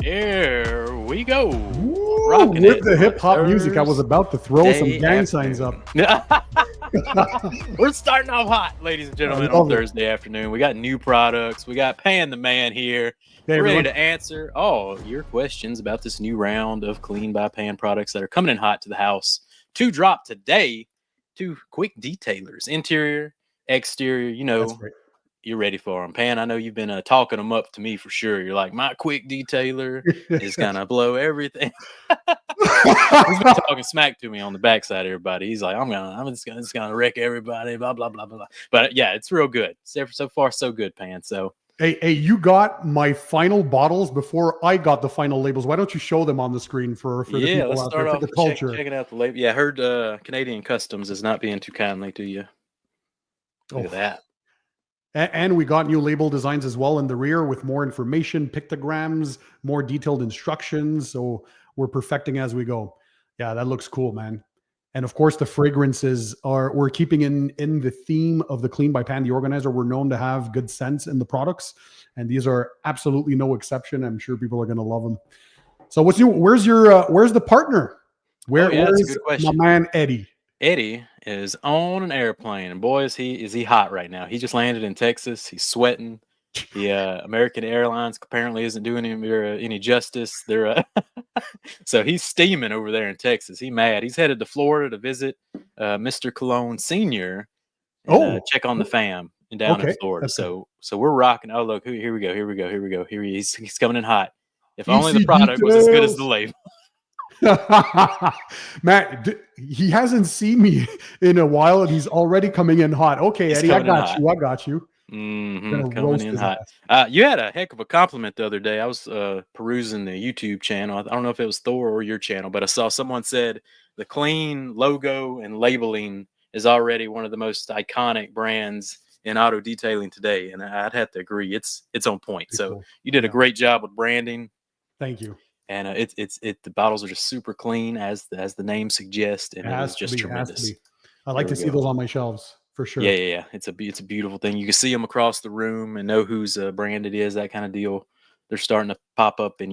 Here we go. Ooh, Rocking with it the on hip hop music, I was about to throw some gang signs up. We're starting off hot, ladies and I gentlemen, on love it. Thursday afternoon. We got new products. We got Pannnnnnnn here. Hey, We're ready everyone. to answer all your questions about this new round of Clean by Pan products that are coming in hot to the house. To drop today, two quick detailers, interior, exterior. You That's know, right. you're ready for them. Pan, I know you've been talking them up to me for sure. You're like, my quick detailer is gonna blow everything. He's been talking smack to me on the backside, everybody. He's like, I'm just gonna wreck everybody, blah blah blah blah. But yeah, it's real good. So far, so good, Pan. So Hey, you got my final bottles before I got the final labels. Why don't you show them on the screen for the yeah, people let's out there, start for off the culture? checking out the label. Yeah, I heard Canadian Customs is not being too kindly to you. Look at Oh, that. and we got new label designs as well in the rear with more information, pictograms, more detailed instructions. So we're perfecting as we go. Yeah, that looks cool, man. And of course, the fragrances we're keeping in the theme of the Clean by Pan, the organizer. We're known to have good scents in the products, and these are absolutely no exception. I'm sure people are going to love them. So what's new? Where's the partner? Oh yeah, that's a Where's good my question. man Eddie? Eddie is on an airplane, and boy, is he hot right now. He just landed in Texas. He's sweating. The American Airlines apparently isn't doing him any justice. They're so he's steaming over there in Texas. He's mad. He's headed to Florida to visit Mr. Cologne Senior and Oh, check on the fam and down in okay, Florida. that's good. So we're rocking. Oh look, here we go. Here we go. Here we go. He's coming in hot. If only the EC product was as good as the details. label. Matt, he hasn't seen me in a while, and he's already coming in hot. Okay, He's Eddie, I coming in got hot. you. I got you. Gonna Coming roast in his hot. ass. You had a heck of a compliment the other day. I was perusing the YouTube channel. I don't know if it was Thor or your channel, but I saw someone said the clean logo and labeling is already one of the most iconic brands in auto detailing today, and I'd have to agree. It's on point. Pretty So cool. you did a Yeah, great job with branding, thank you. and the bottles are just super clean as the name suggests, and It it is has to just be. It has to tremendous. be. I like There to we see go. those on my shelves for Yeah, sure. yeah, yeah. It's a beautiful thing. You can see them across the room and know whose brand it is. That kind of deal. They're starting to pop up in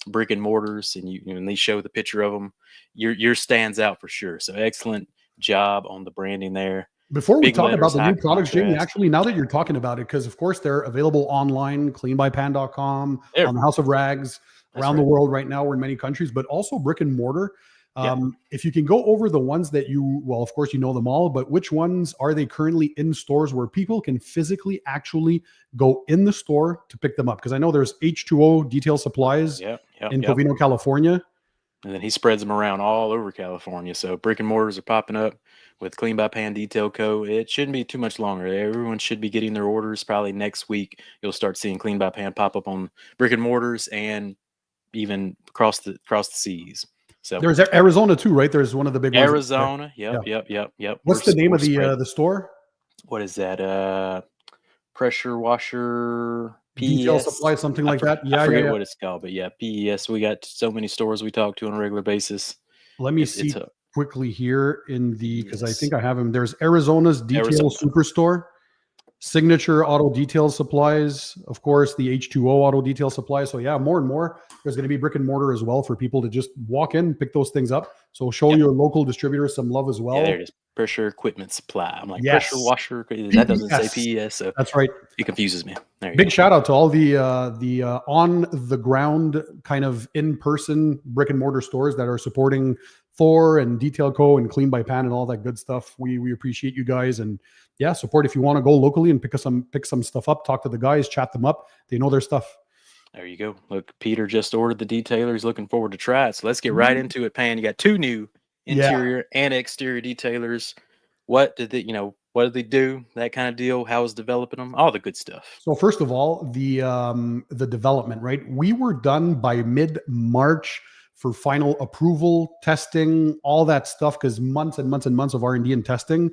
brick and mortars, and and they show the picture of them. Your stands out for sure. So excellent job on the branding there. Before we Big talk about letters, the high new products, Jamie, contrast. actually, now that you're talking about it, because of course they're available online, cleanbypan.com, on the Everywhere. House of Rags, That's around the right. world right now. We're in many countries, but also brick and mortar. Yeah. If you can go over the ones that well, of course, you know them all, but which ones are they currently in stores where people can physically actually go in the store to pick them up? Because I know there's H2O Detail Supplies Yep. Yep. in Yep. Covino, California. And then he spreads them around all over California. So brick and mortars are popping up with Clean by Pan Detail Co. It shouldn't be too much longer. Everyone should be getting their orders probably next week. You'll start seeing Clean by Pan pop up on brick and mortars and even across the seas. So There's Arizona too, right? There's one of the big ones. Arizona, Yeah. yep, yep, yep, yep. What's the name We're of spread. the store? What is that? Pressure washer Detail PES. Supply, something like that. I Yeah, yeah, forget yeah. what it's called, but yeah, PES. We got so many stores we talk to on a regular basis. Let me It's see a quickly here in because I PES. think I have them. There's Arizona's Detail Arizona. Superstore, Signature Auto Detail Supplies, of course, the H2O Auto Detail Supplies. So yeah, more and more. There's going to be brick and mortar as well for people to just walk in, pick those things up. So show Yep. your local distributors some love as Yeah, there well. it is. Pressure equipment supply. I'm like pressure Yes, washer. That doesn't say PES. PES, so That's right. it confuses me. There you Big go. shout out to all the on the ground kind of in person brick and mortar stores that are supporting Thor and Detail Co and Clean by Pan and all that good stuff. We appreciate you guys, and yeah, support if you want to go locally and pick some stuff up. Talk to the guys, chat them up. They know their stuff. There you go. Look, Peter just ordered the detailer. He's looking forward to try it. So let's get right into it, Pan. You got two new Yeah. interior and exterior detailers. What did what did they do? That kind of deal. How was developing them? All the good stuff. So first of all, the development, right? We were done by mid-March for final approval, testing, all that stuff, because months and months and months of R&D and testing.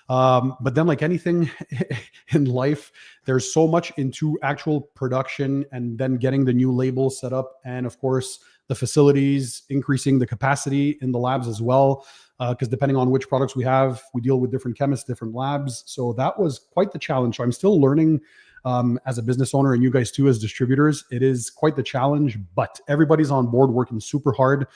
But then, like anything in life, there's so much into actual production and then getting the new label set up, and of course the facilities, increasing the capacity in the labs as well. Because depending on which products we have, we deal with different chemists, different labs. So that was quite the challenge. So I'm still learning as a business owner, and you guys too as distributors. It is quite the challenge, but everybody's on board working super hard.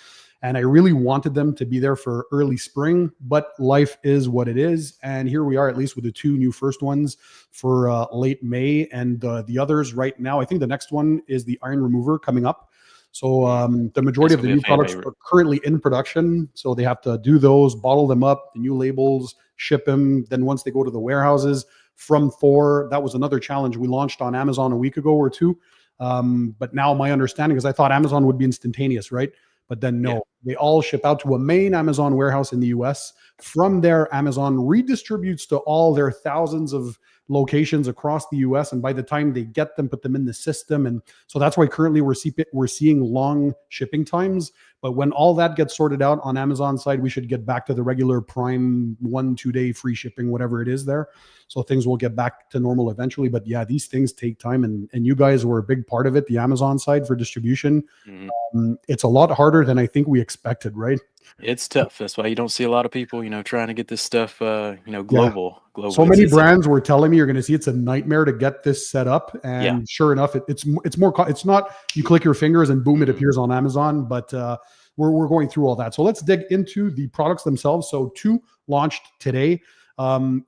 And I really wanted them to be there for early spring, but life is what it is. And here we are, at least with the two new first ones for late May. And the others right now, I think the next one is the iron remover coming up. So the majority of the new products are currently in production. So they have to do those, bottle them up, the new labels, ship them. Then once they go to the warehouses from Thor, that was another challenge. We launched on Amazon a week ago or two. But now my understanding is I thought Amazon would be instantaneous, right? But then no, they all ship out to a main Amazon warehouse in the US. From there, Amazon redistributes to all their thousands of locations across the US. And by the time they get them, put them in the system. And so that's why currently we're seeing long shipping times. But when all that gets sorted out on Amazon side, we should get back to the regular Prime 1-2 day free shipping, whatever it is there. So things will get back to normal eventually. But yeah, these things take time. And you guys were a big part of it, the Amazon side for distribution. It's a lot harder than I think we expected, right? It's tough. That's why you don't see a lot of people, trying to get this stuff, global. So many brands were telling me you're going to see it's a nightmare to get this set up, and sure enough, it's more. It's not you click your fingers and boom, it appears on Amazon. But we're going through all that. So let's dig into the products themselves. So 2 launched today. I'm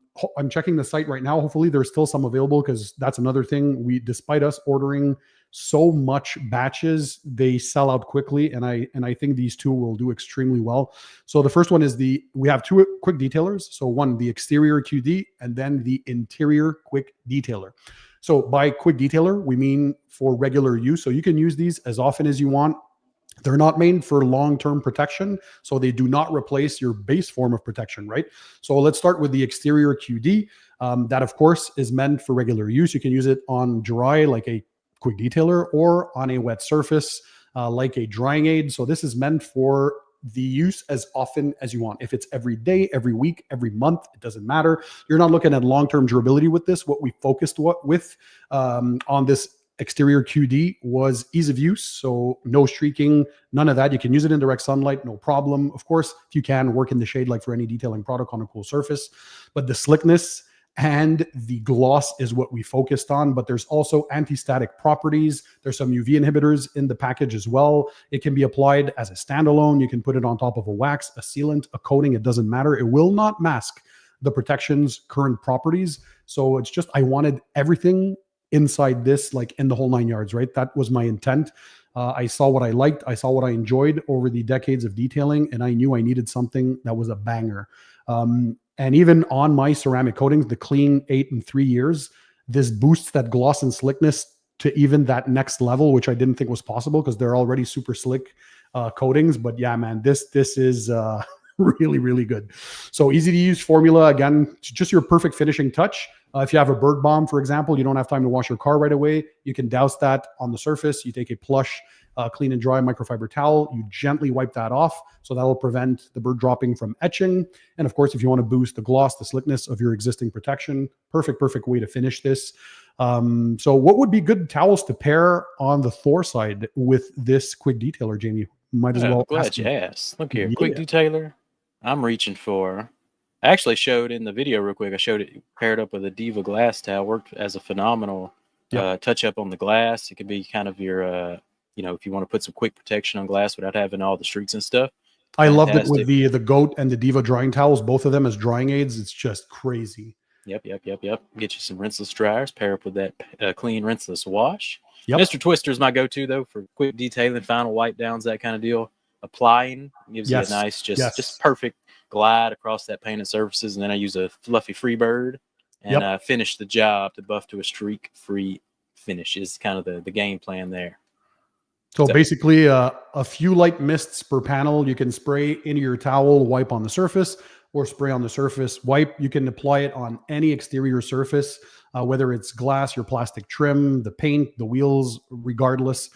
checking the site right now. Hopefully, there's still some available because that's another thing. Despite us ordering so much batches, they sell out quickly, and I think these 2 will do extremely well. So the first one is we have 2 quick detailers. So one, the exterior QD, and then the interior quick detailer. So by quick detailer, we mean for regular use. So you can use these as often as you want. They're not made for long-term protection, so they do not replace your base form of protection, right? So let's start with the exterior QD. That, of course, is meant for regular use. You can use it on dry, like a quick detailer, or on a wet surface, like a drying aid. So this is meant for the use as often as you want. If it's every day, every week, every month, it doesn't matter. You're not looking at long-term durability with this. What we focused with on this exterior QD was ease of use. So no streaking, none of that. You can use it in direct sunlight, no problem. Of course, if you can, work in the shade like for any detailing product on a cool surface. But the slickness and the gloss is what we focused on. But there's also anti-static properties. There's some UV inhibitors in the package as well. It can be applied as a standalone. You can put it on top of a wax, a sealant, a coating. It doesn't matter. It will not mask the protection's current properties. So it's just, I wanted everything inside this, like in the whole 9 yards, right? That was my intent. I saw what I liked. I saw what I enjoyed over the decades of detailing, and I knew I needed something that was a banger. And even on my ceramic coatings, the clean 8 and 3 years, this boosts that gloss and slickness to even that next level, which I didn't think was possible because they're already super slick coatings. But yeah, man, this is really, really good. So easy to use formula. Again, just your perfect finishing touch. If you have a bird bomb, for example, you don't have time to wash your car right away. You can douse that on the surface. You take a plush, clean and dry microfiber towel. You gently wipe that off. So that will prevent the bird dropping from etching. And of course, if you want to boost the gloss, the slickness of your existing protection, perfect way to finish this. So what would be good towels to pair on the Thor side with this quick detailer, Jamie? Might as well. Glad you asked. Look here, quick detailer. I'm reaching for. I actually showed in the video real quick. I showed it paired up with a Diva glass towel. Worked as a phenomenal touch up on the glass. It could be kind of your, if you want to put some quick protection on glass without having all the streaks and stuff. I loved it with the goat and the Diva drying towels, both of them as drying aids. It's just crazy. Yep. Get you some rinseless dryers. Pair up with that clean rinseless wash. Yep. Mr. Twister is my go-to though for quick detailing, final wipe downs, that kind of deal. Applying gives you a nice, just perfect glide across that painted surfaces, and then I use a fluffy Freebird and finish the job to buff to a streak-free finish. Is kind of the game plan there. So basically, a few light mists per panel. You can spray into your towel, wipe on the surface, or spray on the surface, wipe. You can apply it on any exterior surface, whether it's glass, your plastic trim, the paint, the wheels, regardless.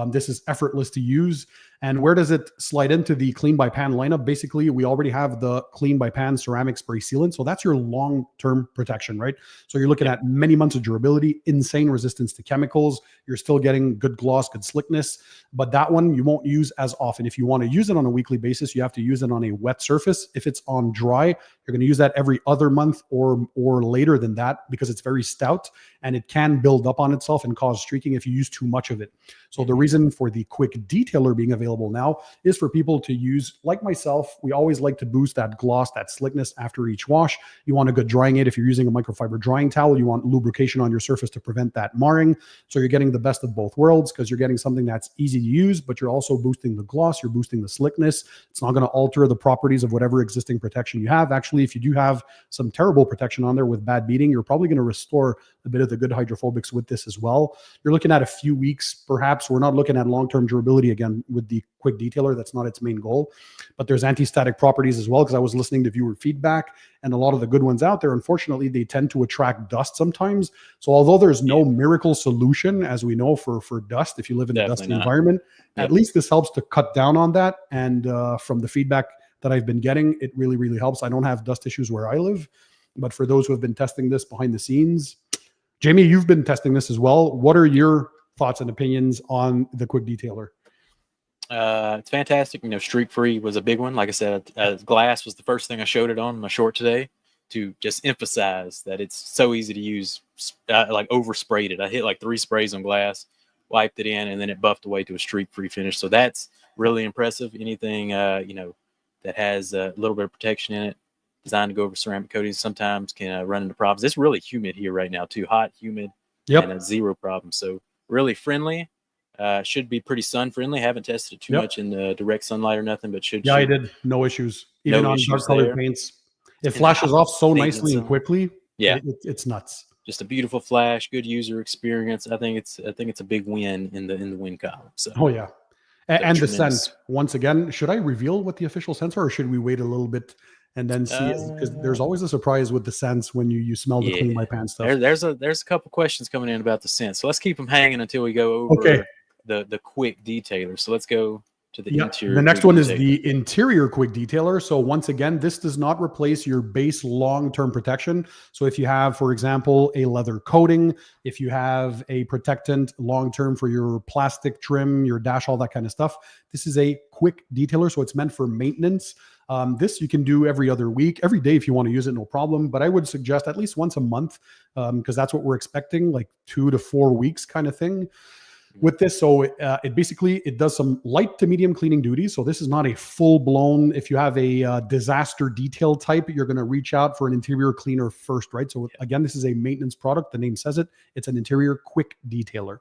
This is effortless to use. And where does it slide into the Clean by Pann lineup? Basically, we already have the Clean by Pann ceramic spray sealant. So that's your long-term protection, right? So you're looking at many months of durability, insane resistance to chemicals. You're still getting good gloss, good slickness. But that one you won't use as often. If you want to use it on a weekly basis, you have to use it on a wet surface. If it's on dry, you're going to use that every other month or later than that, because it's very stout and it can build up on itself and cause streaking if you use too much of it. So the reason for the quick detailer being available now is for people to use, like myself. We always like to boost that gloss, that slickness after each wash. You want a good drying aid. If you're using a microfiber drying towel, you want lubrication on your surface to prevent that marring. So you're getting the best of both worlds, because you're getting something that's easy to use, but you're also boosting the gloss, you're boosting the slickness. It's not going to alter the properties of whatever existing protection you have. Actually, if you do have some terrible protection on there with bad beading, you're probably going to restore a bit of the good hydrophobics with this as well. You're looking at a few weeks, perhaps. We're not looking at long-term durability again with the quick detailer. That's not its main goal. But there's anti-static properties as well, because I was listening to viewer feedback, and a lot of the good ones out there, unfortunately, they tend to attract dust sometimes. So although there's no miracle solution, as we know, for dust, if you live in a dusty environment, at least this helps to cut down on that. And from the feedback that I've been getting, it really, really helps. I don't have dust issues where I live, but for those who have been testing this behind the scenes, Jamie, you've been testing this as well. What are your thoughts and opinions on the quick detailer? It's fantastic. Streak free was a big one. Like I said, glass was the first thing I showed it on my short today, to just emphasize that it's so easy to use. Like oversprayed it. I hit like 3 sprays on glass, wiped it in, and then it buffed away to a streak free finish. So that's really impressive. Anything, that has a little bit of protection in it, designed to go over ceramic coatings, sometimes can run into problems. It's really humid here right now too, hot, humid, and zero problem. So really friendly. Should be pretty sun friendly. Haven't tested it too much in the direct sunlight or nothing, but should. I did. No issues. Even on dark colored paints. It flashes off so nicely and quickly. Yeah, it's nuts. Just a beautiful flash, good user experience. I think it's a big win in the win column. So and the scent, once again, should I reveal what the official scents are, or should we wait a little bit and then see it? Because there's always a surprise with the scents when you smell the Clean by Pann stuff. There's a couple questions coming in about the scent, so let's keep them hanging until we go over the quick detailer. So let's go to the interior. The next one is the interior quick detailer. So once again, this does not replace your base long-term protection. So if you have, for example, a leather coating, if you have a protectant long-term for your plastic trim, your dash, all that kind of stuff, this is a quick detailer. So it's meant for maintenance. This you can do every other week, every day if you want to use it, no problem. But I would suggest at least once a month, because that's what we're expecting, like 2 to 4 weeks kind of thing with this. So it does some light to medium cleaning duties. So this is not a full blown, if you have a disaster detail type, you're going to reach out for an interior cleaner first, right? So again, this is a maintenance product. The name says it. It's an interior quick detailer.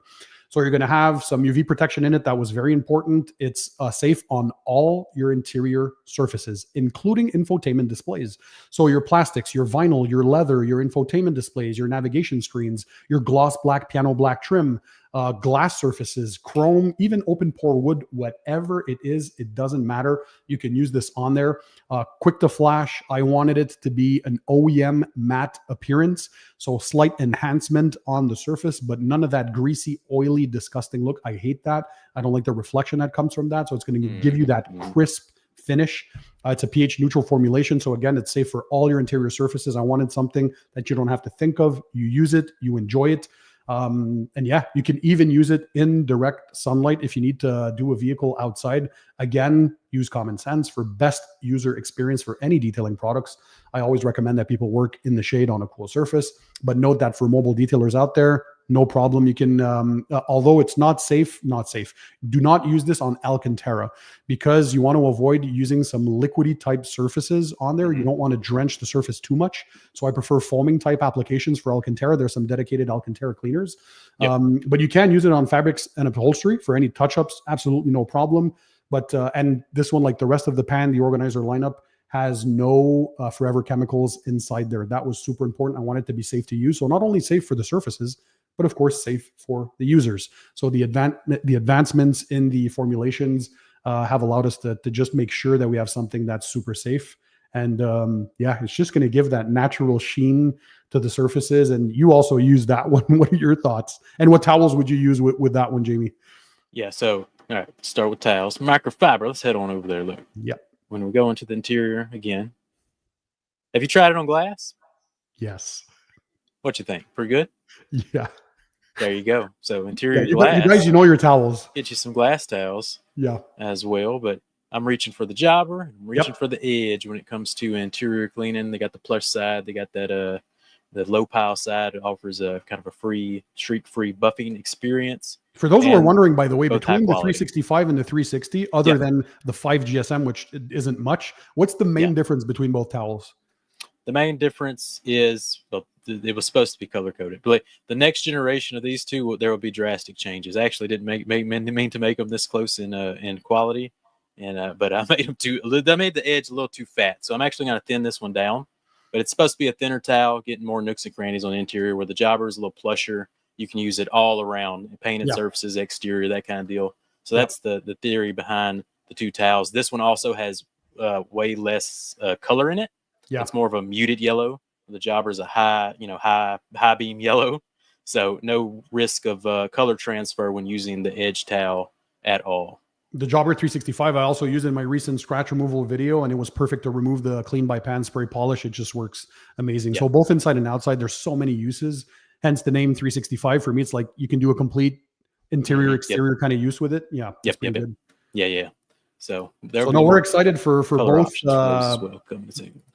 So you're going to have some UV protection in it. That was very important. It's safe on all your interior surfaces, including infotainment displays. So your plastics, your vinyl, your leather, your infotainment displays, your navigation screens, your gloss black, piano black trim, glass surfaces, chrome, even open pore wood, whatever it is, it doesn't matter. You can use this on there. Quick to flash. I wanted it to be an OEM matte appearance. So slight enhancement on the surface, but none of that greasy, oily, disgusting look. I hate that. I don't like the reflection that comes from that. So it's going to give you that crisp finish. It's a pH neutral formulation. So again, it's safe for all your interior surfaces. I wanted something that you don't have to think of. You use it, you enjoy it. And yeah, you can even use it in direct sunlight if you need to do a vehicle outside. Again, use common sense for best user experience for any detailing products. I always recommend that people work in the shade on a cool surface, but note that for mobile detailers out there, no problem. You can, although it's not safe, do not use this on Alcantara, because you want to avoid using some liquidy type surfaces on there. You don't want to drench the surface too much. So I prefer foaming type applications for Alcantara. There's some dedicated Alcantara cleaners, but you can use it on fabrics and upholstery for any touch-ups. Absolutely no problem. But, and this one, like the rest of the Pann, the Organizer lineup, has no forever chemicals inside there. That was super important. I want it to be safe to use. So not only safe for the surfaces, but of course safe for the users. So the advancements in the formulations have allowed us to just make sure that we have something that's super safe. And yeah, it's just going to give that natural sheen to the surfaces. And you also use that one. What are your thoughts? And what towels would you use with that one, Jamie? Yeah. So, all right, start with towels. Microfiber. Let's head on over there. Look, Yep. when we go into the interior again, have you tried it on glass? Yes. What you think? Pretty good. Yeah. There you go. So Yeah. interior You guys, glass. you know your towels. Get you some glass towels Yeah. as well. But I'm reaching for the jobber. I'm reaching Yep. for the edge when it comes to interior cleaning. They got the plush side. They got that the low pile side. It offers a kind of a free streak-free buffing experience. For those who are And wondering, by the way, both high between the quality. 365 and the 360, other Yep. than the 5 GSM, which isn't much, what's the main difference between both towels? The main difference is, well, it was supposed to be color coded, but the next generation of these two, there will be drastic changes. I actually didn't mean to make them this close in quality, and but I made them I made the edge a little too fat, so I'm actually going to thin this one down. But it's supposed to be a thinner towel, getting more nooks and crannies on the interior. Where the jobber is a little plusher, you can use it all around, painted surfaces, exterior, that kind of deal. So that's the theory behind the two towels. This one also has way less color in it. Yeah. It's more of a muted yellow. The jobber is a high beam yellow, so no risk of color transfer when using the edge towel at all. The Jobber 365, I also used in my recent scratch removal video, and it was perfect to remove the clean by pan spray polish. It just works amazing. So both inside and outside, there's so many uses. Hence the name 365. For me, it's like you can do a complete interior, exterior kind of use with it. Yeah. Good. Yeah. So we're excited for both. Welcome.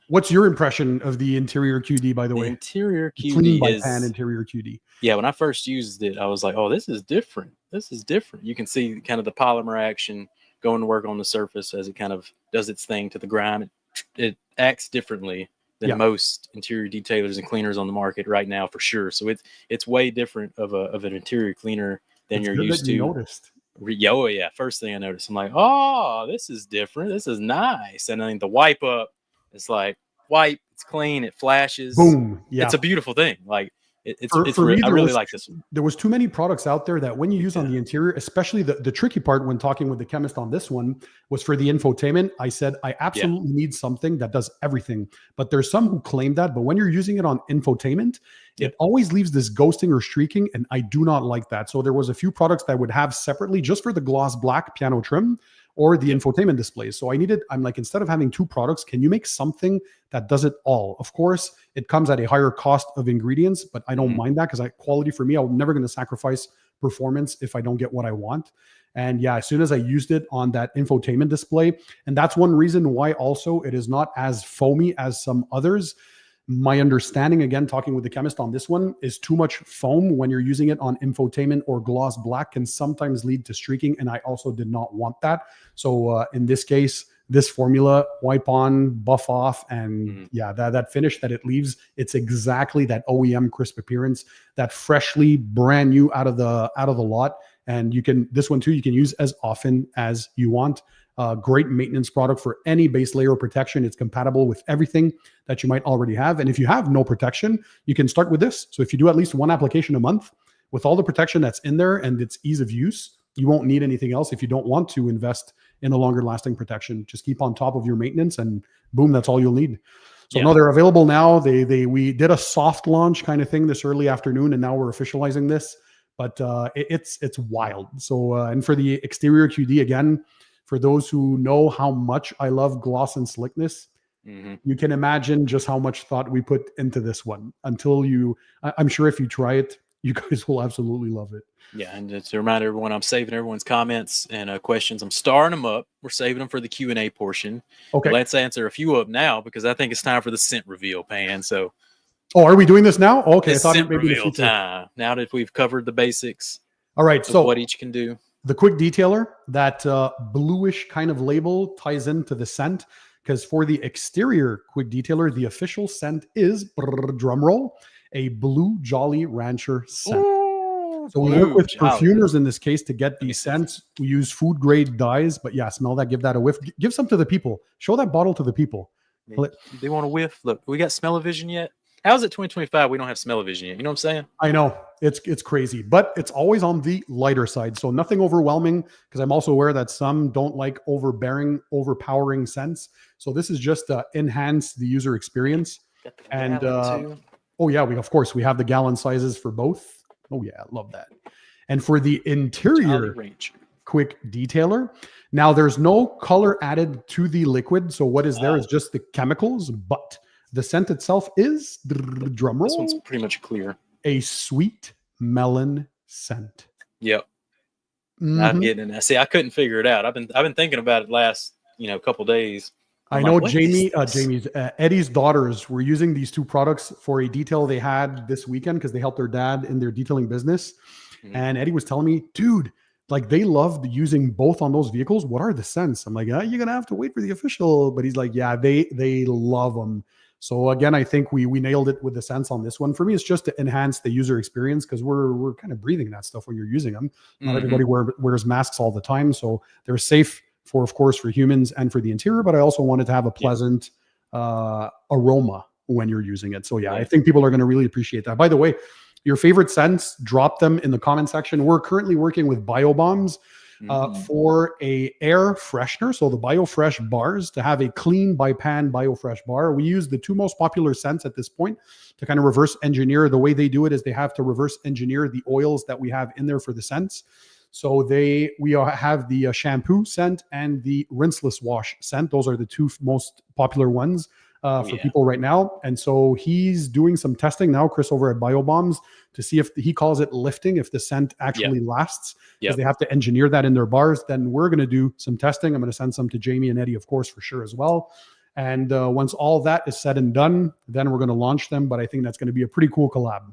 What's your impression of the interior QD, by the way? Interior QD clean by pan interior QD. Yeah, when I first used it, I was like, oh, this is different. This is different. You can see kind of the polymer action going to work on the surface as it kind of does its thing to the grind. It acts differently than most interior detailers and cleaners on the market right now, for sure. So it's way different of an interior cleaner than you're used to. Noticed. Oh, yeah. First thing I noticed, I'm like, oh, this is different. This is nice. And then the wipe up, it's like wipe, it's clean, it flashes. Boom. Yeah. It's a beautiful thing. Like I really like this one. There was too many products out there that when you use on the interior, especially the tricky part when talking with the chemist on this one was for the infotainment. I said, I absolutely need something that does everything, but there's some who claim that, but when you're using it on infotainment, it always leaves this ghosting or streaking. And I do not like that. So there was a few products that I would have separately just for the gloss black piano trim or the infotainment displays. So I'm like, instead of having two products, can you make something that does it all? Of course, it comes at a higher cost of ingredients, but I don't mind that because quality for me, I'm never going to sacrifice performance if I don't get what I want. And yeah, as soon as I used it on that infotainment display, and that's one reason why also it is not as foamy as some others. My understanding, again, talking with the chemist on this one, is too much foam when you're using it on infotainment or gloss black can sometimes lead to streaking. And I also did not want that. So in this case, this formula, wipe on, buff off, and that finish that it leaves, it's exactly that OEM crisp appearance, that freshly brand new out of the lot. And this one too, you can use as often as you want. Great maintenance product for any base layer protection. It's compatible with everything that you might already have. And if you have no protection, you can start with this. So if you do at least one application a month with all the protection that's in there and its ease of use, you won't need anything else. If you don't want to invest in a longer lasting protection, just keep on top of your maintenance and boom, that's all you'll need. So no, they're available now. We did a soft launch kind of thing this early afternoon, and now we're officializing this, but it's wild. So, and for the exterior QD again, for those who know how much I love gloss and slickness, you can imagine just how much thought we put into this one. I'm sure if you try it, you guys will absolutely love it. Yeah, and to remind everyone, I'm saving everyone's comments and questions. I'm starring them up. We're saving them for the Q&A portion. Okay. Let's answer a few of them now because I think it's time for the scent reveal, Pan. So, are we doing this now? Okay, it's scent reveal time. Now that we've covered the basics. All right, so what each can do. The quick detailer, that bluish kind of label ties into the scent, because for the exterior quick detailer, the official scent is, drum roll, a Blue Jolly Rancher scent. So we work with perfumers in this case to get these scents. We use food grade dyes, but yeah, smell that, give that a whiff. Give some to the people. Show that bottle to the people. They want to whiff. Look, we got smell-o-vision yet? How's it 2025? We don't have smell-o-vision yet. You know what I'm saying? I know it's crazy, but it's always on the lighter side. So nothing overwhelming, because I'm also aware that some don't like overpowering scents. So this is just to enhance the user experience. And oh yeah, we have the gallon sizes for both. Oh yeah, I love that. And for the interior quick detailer. Now, there's no color added to the liquid. So what is there is just the chemicals, but the scent itself is, drum roll, This one's pretty much clear. a sweet melon scent. Yep. I'm getting it. See, I couldn't figure it out. I've been thinking about it last, couple days. I know Eddie's daughters were using these two products for a detail they had this weekend because they helped their dad in their detailing business. Mm-hmm. And Eddie was telling me, dude, like they loved using both on those vehicles. What are the scents? I'm like, you're going to have to wait for the official. But he's like, yeah, they love them. So again, I think we nailed it with the scents on this one. For me, it's just to enhance the user experience because we're kind of breathing that stuff when you're using them. Not everybody wears masks all the time. So they're safe for, of course, for humans and for the interior, but I also wanted to have a pleasant aroma when you're using it. So yeah, I think people are going to really appreciate that. By the way, your favorite scents, drop them in the comment section. We're currently working with BioBombs for a air freshener. So the BioFresh bars, to have a clean by Pann BioFresh bar. We use the two most popular scents at this point to kind of reverse engineer. The way they do it is they have to reverse engineer the oils that we have in there for the scents. So we have the shampoo scent and the rinseless wash scent. Those are the two most popular ones for people right now. And so he's doing some testing now, Chris, over at BioBombs, to see if he calls it lifting, if the scent actually lasts, because they have to engineer that in their bars. Then we're going to do some testing. I'm going to send some to Jamie and Eddie, of course, for sure as well. And once all that is said and done, then we're going to launch them. But I think that's going to be a pretty cool collab.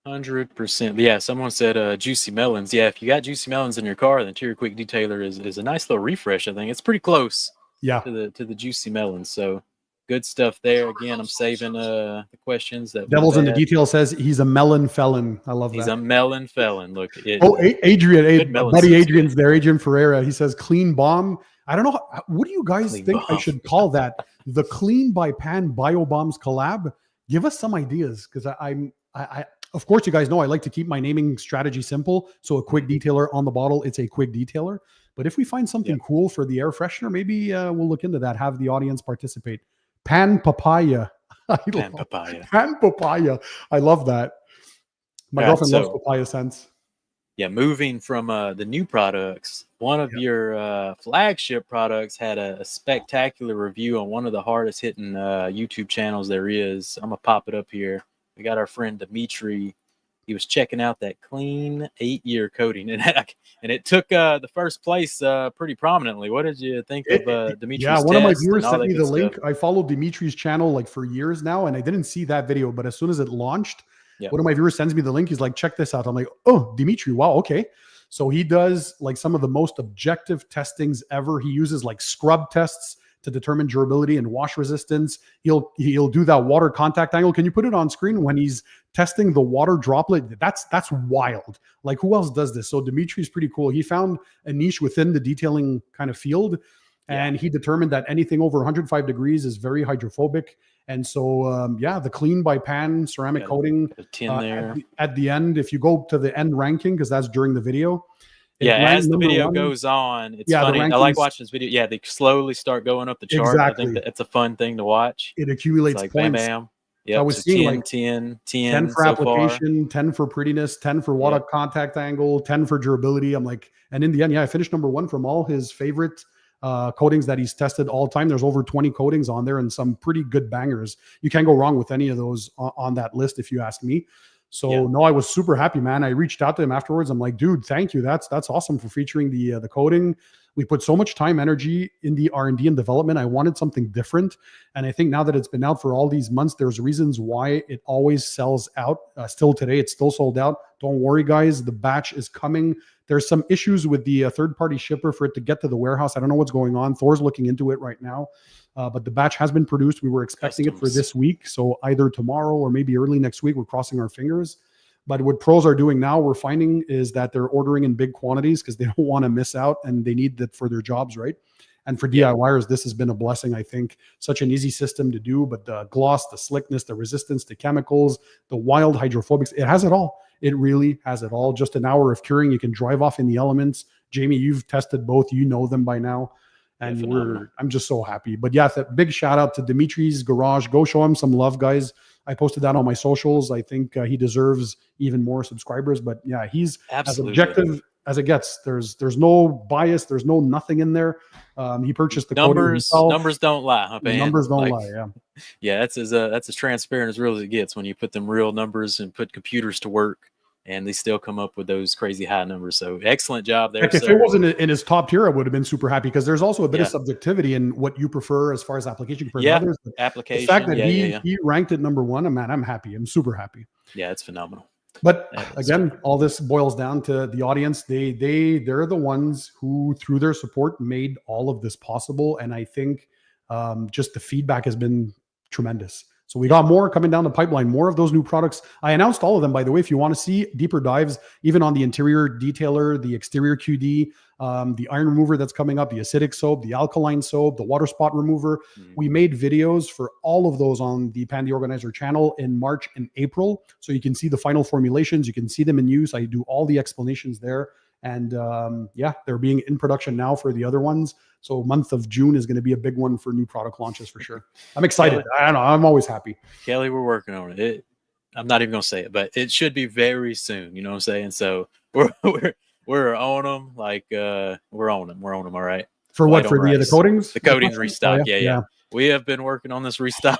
100%. Yeah, someone said juicy melons. Yeah, if you got juicy melons in your car, the Interior Quick Detailer is a nice little refresh. I think it's pretty close. To the juicy melons. So good stuff there. Again, I'm saving the questions that Devils in the Detail says he's a melon felon. I love that. He's a melon felon. Look, Adrian, buddy Adrian's there. Adrian Ferreira. He says clean bomb. I don't know. What do you guys think I should call that? The Clean by Pann BioBombs collab. Give us some ideas, because I of course, you guys know I like to keep my naming strategy simple. So a quick detailer on the bottle, it's a quick detailer. But if we find something cool for the air freshener, maybe we'll look into that, have the audience participate. Pann Papaya. Pann Papaya. Pann Papaya. I love that. My girlfriend loves papaya scents. Yeah, moving from the new products, one of your flagship products had a spectacular review on one of the hardest hitting YouTube channels there is. I'm going to pop it up here. We got our friend Dimitri. He was checking out that clean 8-year coating, and it took the first place pretty prominently. What did you think of Dimitri's Yeah, one of my viewers sent me the link. I followed Dimitri's channel like for years now, and I didn't see that video. But as soon as it launched, one of my viewers sends me the link. He's like, check this out. I'm like, oh, Dimitri, wow, okay. So he does like some of the most objective testings ever. He uses like scrub tests to determine durability and wash resistance. He'll do that water contact angle. Can you put it on screen when he's testing the water droplet? That's wild. Like, who else does this? So Dimitri's pretty cool. He found a niche within the detailing kind of field, and he determined that anything over 105 degrees is very hydrophobic. And so, the Clean by Pann ceramic coating at the end, if you go to the end ranking, because that's during the video. As the video goes on, it's funny. I like watching this video. Yeah, they slowly start going up the chart. Exactly. I think that's a fun thing to watch. It accumulates like points. Bam, bam. Yep. I was seeing 10 for application, 10 for prettiness, 10 for water contact angle, 10 for durability. I'm like, and in the end, I finished number 1 from all his favorite coatings that he's tested all time. There's over 20 coatings on there and some pretty good bangers. You can't go wrong with any of those on that list, if you ask me. So no, I was super happy, man. I reached out to him afterwards. I'm like, dude, thank you. That's awesome for featuring the coating. We put so much time, energy in the R&D and development. I wanted something different. And I think now that it's been out for all these months, there's reasons why it always sells out. Still today, it's still sold out. Don't worry, guys. The batch is coming. There's some issues with the third-party shipper for it to get to the warehouse. I don't know what's going on. Thor's looking into it right now. But the batch has been produced. We were expecting it for this week. So either tomorrow or maybe early next week. We're crossing our fingers. But what pros are doing now, we're finding, is that they're ordering in big quantities because they don't want to miss out and they need that for their jobs, right? And for DIYers, this has been a blessing, I think. Such an easy system to do, but the gloss, the slickness, the resistance to chemicals, the wild hydrophobics, it has it all. It really has it all. Just an hour of curing, you can drive off in the elements. Jamie, you've tested both. You know them by now. And I'm just so happy. But yeah, that big shout out to Dimitri's Garage. Go show him some love, guys. I posted that on my socials. I think he deserves even more subscribers. But yeah, he's as objective as it gets. There's no bias. There's no nothing in there. He purchased the coating himself. Numbers don't lie, huh, The man? numbers don't lie. Yeah. Yeah, that's as transparent as real as it gets when you put them real numbers and put computers to work, and they still come up with those crazy high numbers. So excellent job there, Heck, if sir. it wasn't in his top tier, I would have been super happy because there's also a bit Yeah. of subjectivity in what you prefer as far as application compared Yeah, to others. But application. the fact that yeah. he ranked at number one, man, I'm happy. I'm super happy. Yeah, it's phenomenal. But That is again, phenomenal. all this boils down to the audience. They're the ones who, through their support, made all of this possible. And I think just the feedback has been tremendous. So we got more coming down the pipeline, more of those new products. I announced all of them, by the way. If you want to see deeper dives, even on the interior detailer, the exterior QD, the iron remover that's coming up, the acidic soap, the alkaline soap, the water spot remover. We made videos for all of those on the Pannnnnnnnnn The Organizer channel in March and April. So you can see the final formulations. You can see them in use. I do all the explanations there. And yeah, they're being in production now for the other ones. So month of June is going to be a big one for new product launches for sure. I'm excited. I don't know. I'm always happy. Kelly, we're working on it. I'm not even going to say it, but it should be very soon. You know what I'm saying? So we're on them. Like we're on them. We're on them. All right. For what? For the coatings? The coatings restock. Oh, yeah. We have been working on this restock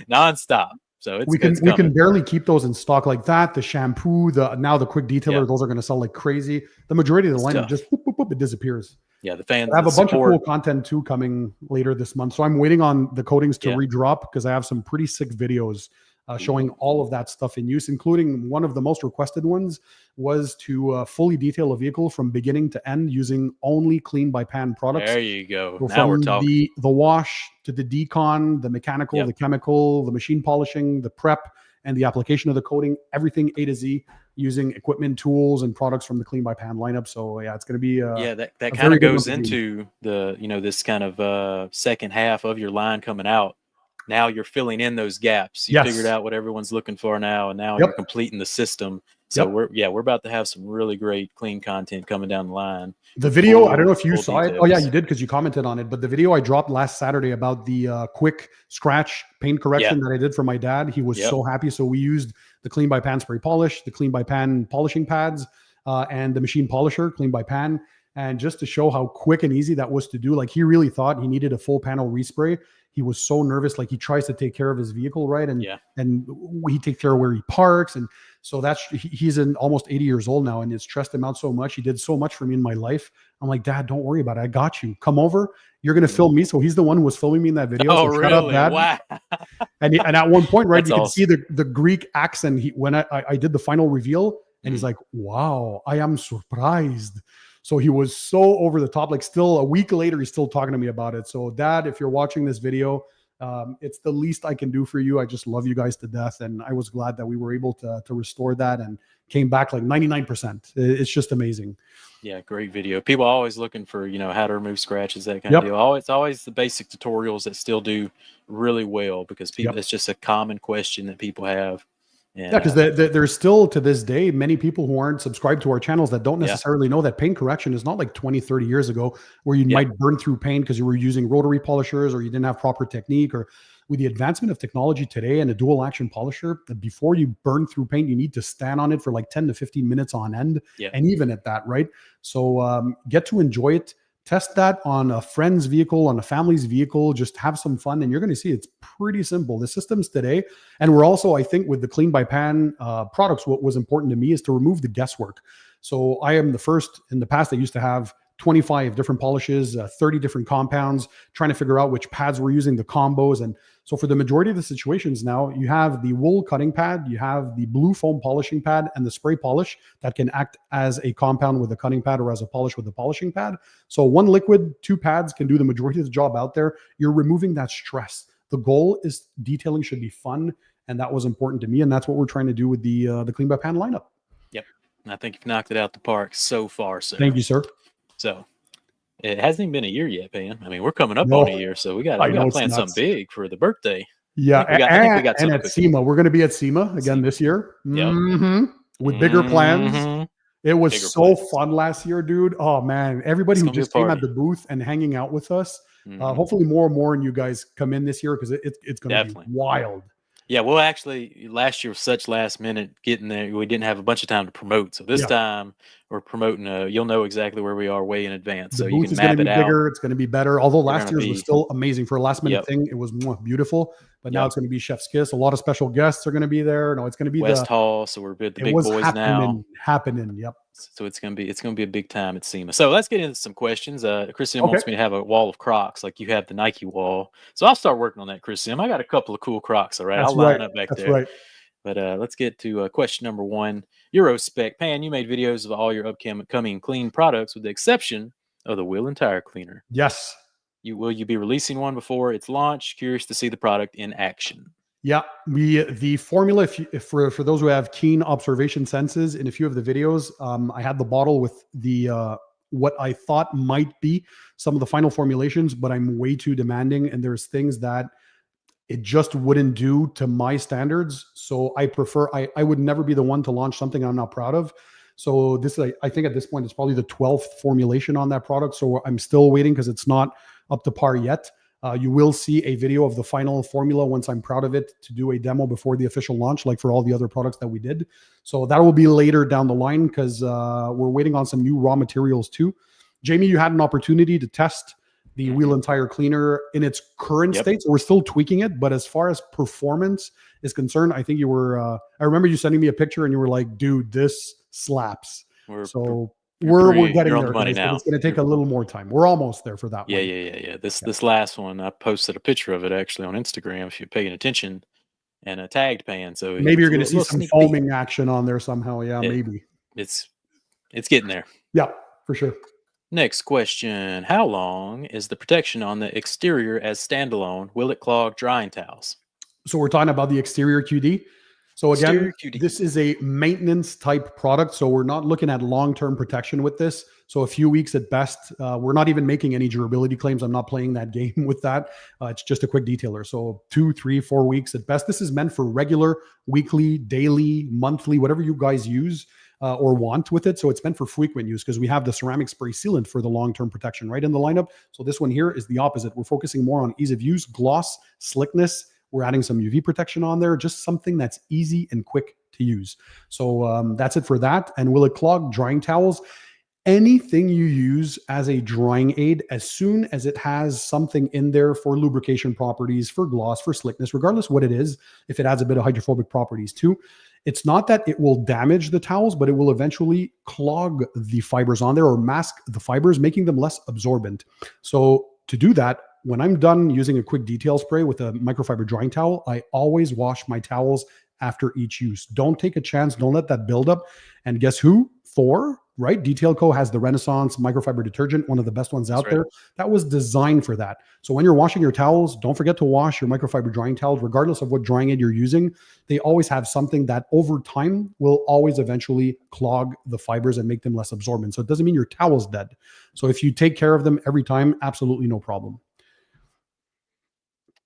nonstop. So we can barely keep those in stock like that. The shampoo, now the quick detailer, those are going to sell like crazy. The majority of the lineup just boop, boop, boop, it disappears. Yeah, the fans. I have a bunch of cool content too coming later this month. So I'm waiting on the coatings to redrop because I have some pretty sick videos showing all of that stuff in use, including one of the most requested ones was to fully detail a vehicle from beginning to end using only Clean by Pann products. There you go. So now we're talking. The wash to the decon, the mechanical, the chemical, the machine polishing, the prep, and the application of the coating, everything A to Z, using equipment, tools, and products from the Clean by Pann lineup. So yeah, it's going to be that kind of goes into the this kind of second half of your line coming out. Now you're filling in those gaps. You figured out what everyone's looking for now, and now you're completing the system. So we're about to have some really great clean content coming down the line. The video, I don't know if you saw it. Oh yeah, you did because you commented on it. But the video I dropped last Saturday about the quick scratch paint correction that I did for my dad, he was so happy. So we used the Clean by Pann spray polish, the Clean by Pann polishing pads, and the machine polisher, Clean by Pann. And just to show how quick and easy that was to do, like he really thought he needed a full panel respray. He was so nervous, like he tries to take care of his vehicle, right? And he takes care of where he parks. And so he's almost 80 years old now, and it stressed him out so much. He did so much for me in my life. I'm like, Dad, don't worry about it. I got you. Come over. You're going to film me. So he's the one who was filming me in that video. Oh, so really? Shut up, Dad. Wow. And at one point, right, you can see the Greek accent. When I did the final reveal, and he's like, wow, I am surprised. So he was so over the top, like still a week later, he's still talking to me about it. So Dad, if you're watching this video, it's the least I can do for you. I just love you guys to death. And I was glad that we were able to restore that and came back like 99%. It's just amazing. Yeah, great video. People are always looking for, how to remove scratches, that kind of deal. It's always the basic tutorials that still do really well because people, it's just a common question that people have. And, yeah, because there's still to this day many people who aren't subscribed to our channels that don't necessarily know that paint correction is not like 20, 30 years ago where you might burn through paint because you were using rotary polishers or you didn't have proper technique. Or with the advancement of technology today and a dual action polisher, that before you burn through paint, you need to stand on it for like 10 to 15 minutes on end. And even at that, right? So get to enjoy it. Test that on a friend's vehicle, on a family's vehicle, just have some fun. And you're going to see it's pretty simple. The systems today, and we're also, I think with the Clean by Pann products, what was important to me is to remove the guesswork. So I am the first in the past that used to have 25 different polishes, 30 different compounds, trying to figure out which pads we're using, the combos. And so for the majority of the situations now, you have the wool cutting pad, you have the blue foam polishing pad, and the spray polish that can act as a compound with a cutting pad or as a polish with a polishing pad. So one liquid, two pads can do the majority of the job out there. You're removing that stress. The goal is detailing should be fun. And that was important to me. And that's what we're trying to do with the Clean by Pann lineup. Yep. And I think you've knocked it out the park so far, sir. Thank you, sir. So it hasn't even been a year yet, Pan. I mean, we're coming up on a year, so we got to plan something big for the birthday. Yeah, I think we got and at SEMA, we're going to be at SEMA again this year. With bigger plans. It was fun last year, dude. Oh man, everybody who just came at the booth and hanging out with us. Hopefully more and more, and you guys come in this year because it's going to be wild. Yeah, well, actually, last year was such last minute getting there. We didn't have a bunch of time to promote. So this Yeah. time we're promoting. You'll know exactly where we are way in advance, The so you booth can is going to map be it out. bigger. It's going to be better. Although We're last gonna year's was be. still amazing for a last minute Yep. thing. It was beautiful. But now Yep. it's going to be Chef's Kiss. A lot of special guests are going to be there. No, it's going to be West Hall. So we're with the it big was boys now. happening. Yep. So it's gonna be a big time at SEMA. So let's get into some questions. Christian Okay. wants me to have a wall of Crocs like you have the Nike wall. So I'll start working on that, Christian. I got a couple of cool Crocs. All right, That's I'll right. line up back That's there. right. But let's get to question number one. Eurospec. Pan, you made videos of all your upcoming clean products with the exception of the wheel and tire cleaner. Yes. Will you be releasing one before its launch? Curious to see the product in action. Yeah, the formula. If for those who have keen observation senses, in a few of the videos, I had the bottle with the what I thought might be some of the final formulations, but I'm way too demanding, and there's things that it just wouldn't do to my standards. So I prefer. I would never be the one to launch something I'm not proud of. So this, I think, at this point, it's probably the 12th formulation on that product. So I'm still waiting because it's not up to par yet. You will see a video of the final formula once I'm proud of it to do a demo before the official launch, like for all the other products that we did. So that will be later down the line because we're waiting on some new raw materials too. Jamie, you had an opportunity to test the wheel and tire cleaner in its current state. So we're still tweaking it. But as far as performance is concerned, I think you were, I remember you sending me a picture and you were like, dude, this slaps. We're getting on there, the money guys, but now. it's going to take a little more time. We're almost there for that one. Yeah. This last one, I posted a picture of it actually on Instagram if you're paying attention, and tagged Pan. So maybe you're going to see some foaming action on there somehow. Yeah, maybe. It's getting there. Yeah, for sure. Next question. How long is the protection on the exterior as standalone? Will it clog drying towels? So we're talking about the exterior QD. So again, this is a maintenance type product. So we're not looking at long-term protection with this. So a few weeks at best. We're not even making any durability claims. I'm not playing that game with that. It's just a quick detailer. So 2, 3, 4 weeks at best. This is meant for regular, weekly, daily, monthly, whatever you guys use or want with it. So it's meant for frequent use because we have the ceramic spray sealant for the long-term protection right in the lineup. So this one here is the opposite. We're focusing more on ease of use, gloss, slickness. We're adding some UV protection on there, just something that's easy and quick to use. So that's it for that. And will it clog drying towels? Anything you use as a drying aid, as soon as it has something in there for lubrication properties, for gloss, for slickness, regardless what it is, if it adds a bit of hydrophobic properties too, it's not that it will damage the towels, but it will eventually clog the fibers on there or mask the fibers, making them less absorbent. So to do that, when I'm done using a quick detail spray with a microfiber drying towel, I always wash my towels after each use. Don't take a chance. Don't let that build up. And guess who? Thor, right? Detail Co has the Renaissance microfiber detergent, one of the best ones out there. That was designed for that. So when you're washing your towels, don't forget to wash your microfiber drying towels, regardless of what drying aid you're using. They always have something that over time will always eventually clog the fibers and make them less absorbent. So it doesn't mean your towel's dead. So if you take care of them every time, absolutely no problem.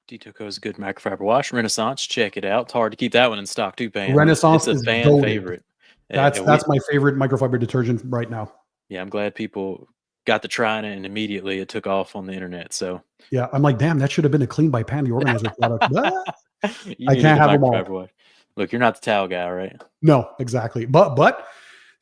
Detail Co is a good microfiber wash. Renaissance, check it out. It's hard to keep that one in stock too, Pan. Renaissance it's a fan favorite. That's my favorite microfiber detergent right now. Yeah, I'm glad people got to trying it and immediately it took off on the internet. So yeah, I'm like, damn, that should have been a Clean by Pan, the Organizer product. I can't have them all. Wash. Look, you're not the towel guy, right? No, exactly. But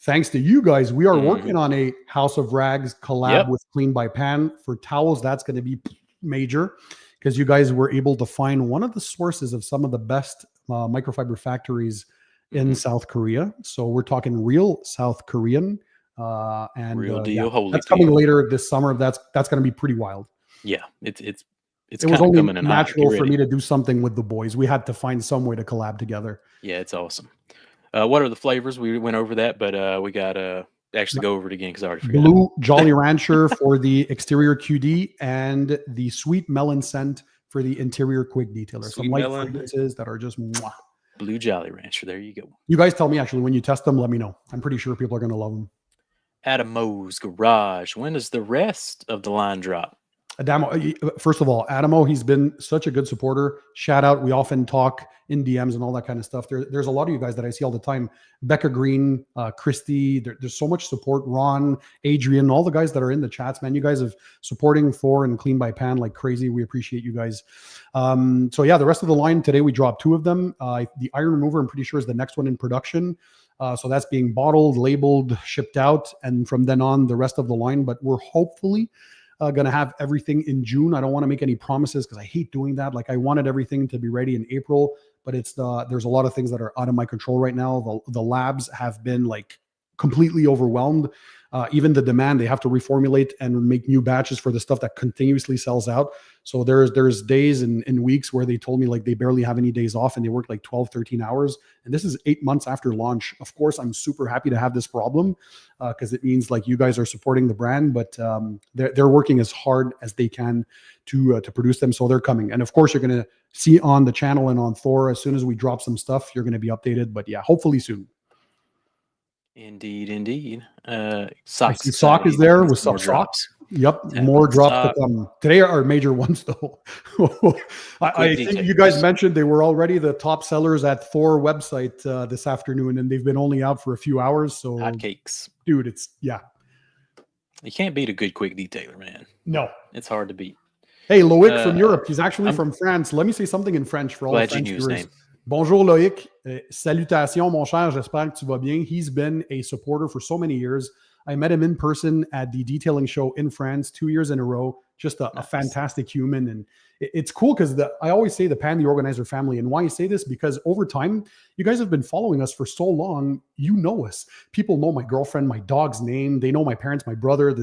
thanks to you guys, we are working on a House of Rags collab with Clean by Pan for towels. That's going to be major because you guys were able to find one of the sources of some of the best microfiber factories in South Korea. So we're talking real South Korean and real deal. Yeah, that's coming later this summer. That's going to be pretty wild. Yeah, it was only natural for me to do something with the boys. We had to find some way to collab together. Yeah, it's awesome. What are the flavors? We went over that, but we got to actually go over it again because I already forgot. Blue Jolly Rancher for the exterior QD and the sweet melon scent for the interior quick detailer. Some light fragrances that are just mwah. Blue Jolly Rancher. There you go. You guys tell me, actually, when you test them, let me know. I'm pretty sure people are going to love them. Adam Mo's Garage. When does the rest of the line drop? Adamo, first of all, Adamo, he's been such a good supporter. Shout out. We often talk in DMs and all that kind of stuff. There's a lot of you guys that I see all the time. Becca Green, Christy, there's so much support. Ron, Adrian, all the guys that are in the chats, man. You guys have supporting Thor and Clean by Pan like crazy. We appreciate you guys. So yeah, the rest of the line today, we dropped 2 of them. The Iron Remover, I'm pretty sure, is the next one in production. So that's being bottled, labeled, shipped out. And from then on, the rest of the line. But we're hopefully going to have everything in June. I don't want to make any promises because I hate doing that. Like I wanted everything to be ready in April, but there's a lot of things that are out of my control right now. The labs have been like completely overwhelmed. Even the demand, they have to reformulate and make new batches for the stuff that continuously sells out. So there's days and weeks where they told me like they barely have any days off and they work like 12, 13 hours. And this is 8 months after launch. Of course, I'm super happy to have this problem because it means like you guys are supporting the brand, but they're working as hard as they can to produce them. So they're coming. And of course, you're going to see on the channel and on Thor, as soon as we drop some stuff, you're going to be updated. But yeah, hopefully soon. Indeed. Socks. Sock is there with some drops. Yep, more drops to come. Today are major ones though. I think you guys mentioned they were already the top sellers at Thor website this afternoon, and they've been only out for a few hours. So hotcakes, dude. You can't beat a good quick detailer, man. No, it's hard to beat. Hey, Loic from Europe. He's actually from France. Let me say something in French for all the French viewers. Bonjour Loic, salutations mon cher, j'espère que tu vas bien. He's been a supporter for so many years. I met him in person at the detailing show in France 2 years in a row. Just a fantastic human. And it's cool because I always say the Pannnnnnnnnn The Organizer family. And why I say this, because over time, you guys have been following us for so long. You know us. People know my girlfriend, my dog's name. They know my parents, my brother,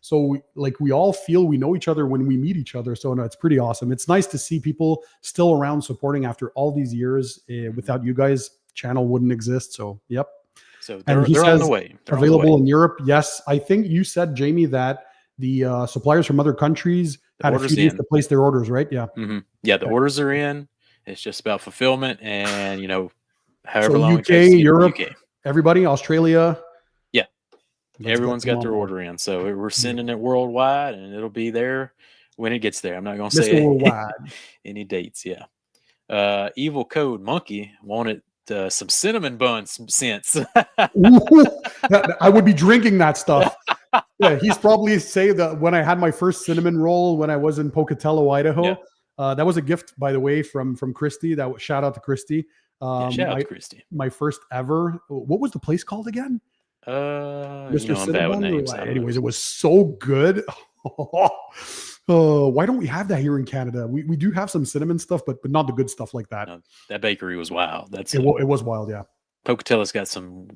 so we all feel we know each other when we meet each other. So no, it's pretty awesome. It's nice to see people still around supporting after all these years. Without you guys, channel wouldn't exist. So, yep. So they're on the way. They're available in Europe. Yes. I think you said, Jamie, that the suppliers from other countries had a few days to place their orders, right? Yeah. Mm-hmm. Yeah. The orders are in. It's just about fulfillment and, however long UK, Europe, everybody, Australia. Yeah. Everyone's got their order in. So we're sending it worldwide and it'll be there when it gets there. I'm not going to say any dates. Yeah. Evil Code Monkey wanted some cinnamon bun scents. I would be drinking that stuff. Yeah, he's probably say that when I had my first cinnamon roll when I was in Pocatello, Idaho. That was a gift, by the way, from Christy. Shout out to Christy. Shout out to Christy. My first ever. What was the place called again? Mr. I'm bad with names. Anyways, it was so good. Why don't we have that here in Canada? We do have some cinnamon stuff, but not the good stuff like that. No, that bakery was wild. It was wild, yeah. Pocatello's got some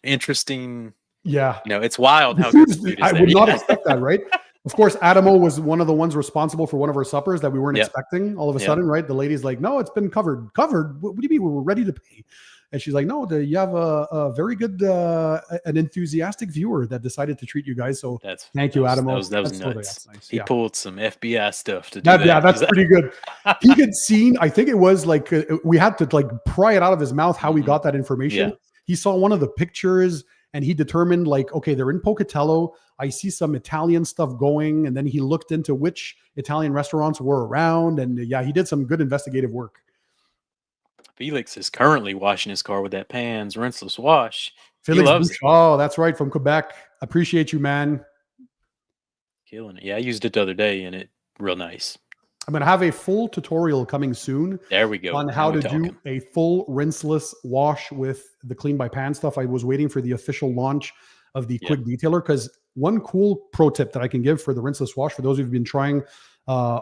interesting. Yeah, it's wild how good the food is. I would not expect that, right? Of course, Adamo was one of the ones responsible for one of our suppers that we weren't expecting. All of a sudden, right? The lady's like, "No, it's been covered." Covered? What do you mean? We're ready to pay. And she's like, "No, you have a very good, an enthusiastic viewer that decided to treat you guys." So thank you, Adamo. That was nuts. Nice. He pulled some FBI stuff to do that. Yeah, that's pretty good. He had seen. I think it was like we had to like pry it out of his mouth how we got that information. Yeah. He saw one of the pictures. And he determined like, okay, they're in Pocatello. I see some Italian stuff going. And then he looked into which Italian restaurants were around. And yeah, he did some good investigative work. Felix is currently washing his car with that Pannnnnnnnn's rinseless wash. Felix, he loves it. Oh, that's right. From Quebec. Appreciate you, man. Killing it. Yeah, I used it the other day and it real nice. I'm going to have a full tutorial coming soon. There we go. On how to do a full rinseless wash with the Clean by Pan stuff. I was waiting for the official launch of the quick detailer because one cool pro tip that I can give for the rinseless wash for those who've been trying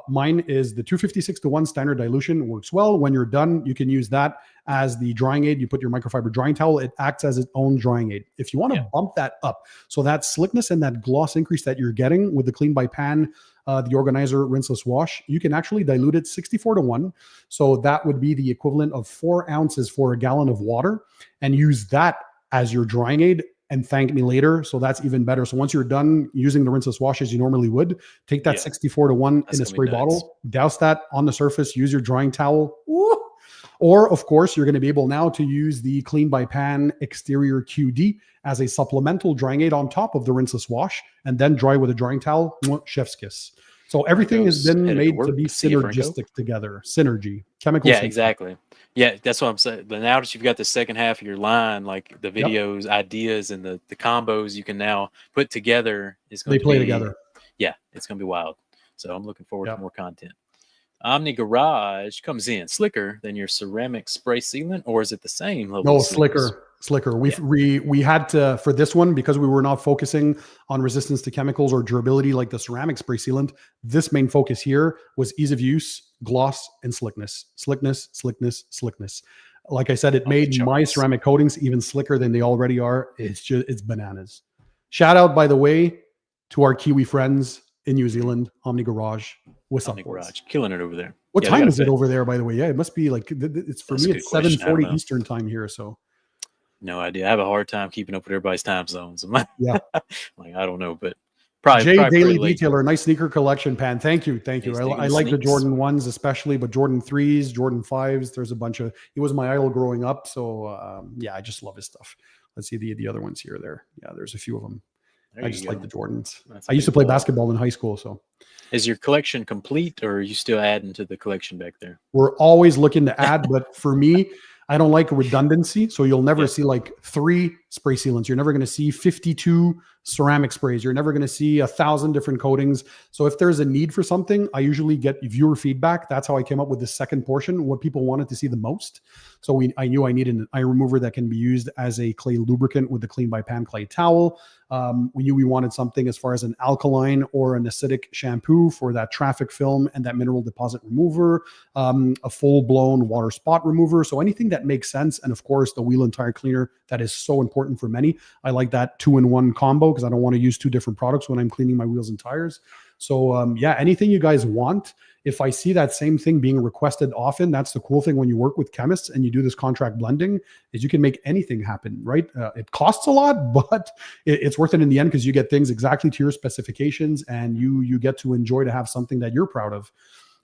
mine is the 256:1 standard dilution. It works well. When you're done, you can use that as the drying aid. You put your microfiber drying towel. It acts as its own drying aid. If you want to bump that up, so that slickness and that gloss increase that you're getting with the Clean by Pan, the Organizer rinseless wash, you can actually dilute it 64:1. So that would be the equivalent of 4 ounces for a gallon of water, and use that as your drying aid. And thank me later. So that's even better. So once you're done using the rinseless wash as you normally would, take that 64:1 in a spray bottle, douse that on the surface, use your drying towel. Woo! Or of course, you're going to be able now to use the Clean by Pan Exterior QD as a supplemental drying aid on top of the rinseless wash, and then dry with a drying towel. Chef's kiss. So everything has goes been headed to made to work. be See you, Franco. synergistic together. Synergy, chemical. Yeah, synergy. exactly. Yeah, that's what I'm saying. But now that you've got the second half of your line, like the Yep, videos, ideas, and the combos you can now put together is they going to play be, together. yeah, it's going to be wild. So I'm looking forward to Yep. more content. Omni Garage comes in slicker than your ceramic spray sealant, or is it the same level No, of slickness? slicker. Yeah, We had to, for this one, because we were not focusing on resistance to chemicals or durability like the ceramic spray sealant. This main focus here was ease of use, gloss, and slickness. Slickness. Like I said, it off the made my charts. ceramic coatings even slicker than they already are. It's bananas. Shout out, by the way, to our Kiwi friends in New Mhm. Zealand, Omni Garage. What's Omni up, boys? Garage, killing it over there. What Yeah, they time got a is it fit. over there, by the way? Yeah, it must be like it's for That's me. a good It's seven question. I don't forty know. Eastern time here. So No idea. I have a hard time keeping up with everybody's time zones. I'm like, yeah. I don't know, but probably Jay probably pretty Daily late. Detailer, nice sneaker collection, Pan. Thank you, thank you. He's digging I the like the sneaks. Jordan ones especially, but Jordan threes, Jordan fives. There's a bunch of. He was my idol growing up, so yeah, I just love his stuff. Let's see the other ones here. There, yeah, there's a few of them. There I you just like go. the Jordans. That's I a used to big play wall. basketball in high school, so Is your collection complete, or are you still adding to the collection back there? we're always looking to add. But for me, I don't like redundancy. So you'll never Yeah. see like 3 spray sealants. You're never going to see 52 ceramic sprays. You're never going to see 1,000 different coatings. So if there's a need for something, I usually get viewer feedback. That's how I came up with the second portion, what people wanted to see the most. So I knew I needed an eye remover that can be used as a clay lubricant with the Clean by Pam clay towel. We knew we wanted something as far as an alkaline or an acidic shampoo for that traffic film and that mineral deposit remover, a full-blown water spot remover. So anything that makes sense. And of course, the wheel and tire cleaner that is so important for many. I like that 2-in-1 combo because I don't want to use 2 different products when I'm cleaning my wheels and tires. So yeah, anything you guys want. If I see that same thing being requested often, that's the cool thing when you work with chemists and you do this contract blending is you can make anything happen, right? It costs a lot, but it's worth it in the end because you get things exactly to your specifications and you get to enjoy to have something that you're proud of.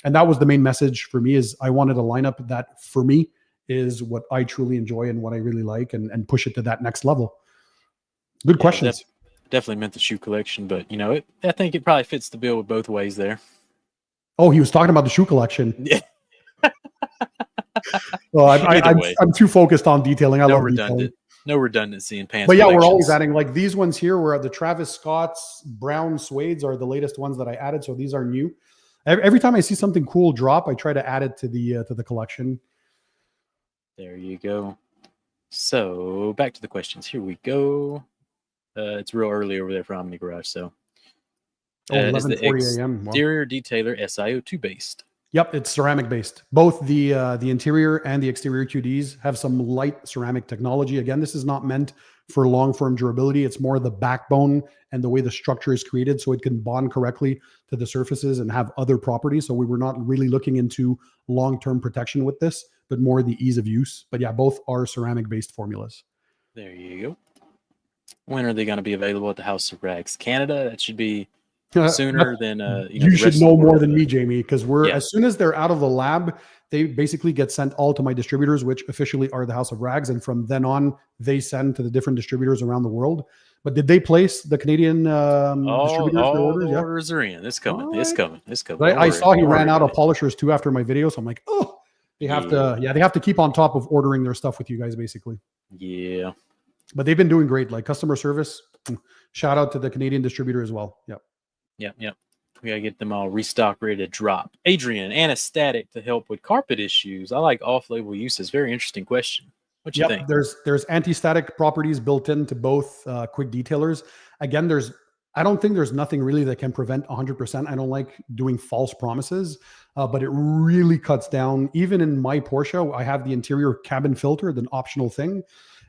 And that was the main message for me is I wanted a lineup that for me is what I truly enjoy and what I really like and push it to that next level. Good questions. Definitely meant the shoe collection, but I think it probably fits the bill with both ways there. Oh, he was talking about the shoe collection. Yeah. Well, Either way, I'm too focused on detailing. I love detailing. No redundancy in pants. But yeah, we're always adding like these ones here were the Travis Scott's brown suedes are the latest ones that I added. So these are new. Every time I see something cool drop, I try to add it to the collection. There you go. So back to the questions. Here we go. It's real early over there for Omni Garage. So is the 11:40 a.m. Wow. exterior detailer SiO2 based? Yep, it's ceramic based. Both the interior and the exterior QDs have some light ceramic technology. Again, this is not meant for long-form durability. It's more the backbone and the way the structure is created so it can bond correctly to the surfaces and have other properties. So we were not really looking into long-term protection with this, but more the ease of use. But yeah, both are ceramic based formulas. There you go. When are they going to be available at the House of Rags Canada? That should be sooner than you should know more than me, Jamie, because as soon as they're out of the lab, they basically get sent all to my distributors, which officially are the House of Rags, and from then on, they send to the different distributors around the world. But did they place the Canadian distributors? All the orders are in. It's coming. Right. It's coming. It's coming. I saw he ran out of polishers too after my video, so I'm like, oh, they have to keep on top of ordering their stuff with you guys, basically. Yeah. But they've been doing great, like customer service. Shout out to the Canadian distributor as well. Yep. Yep. We gotta get them all restocked, ready to drop. Adrian, anesthetic to help with carpet issues. I like off-label uses. Very interesting question. What you think? There's anti-static properties built into both quick detailers. Again, I don't think there's nothing really that can prevent 100%. I don't like doing false promises, but it really cuts down. Even in my Porsche, I have the interior cabin filter, the optional thing.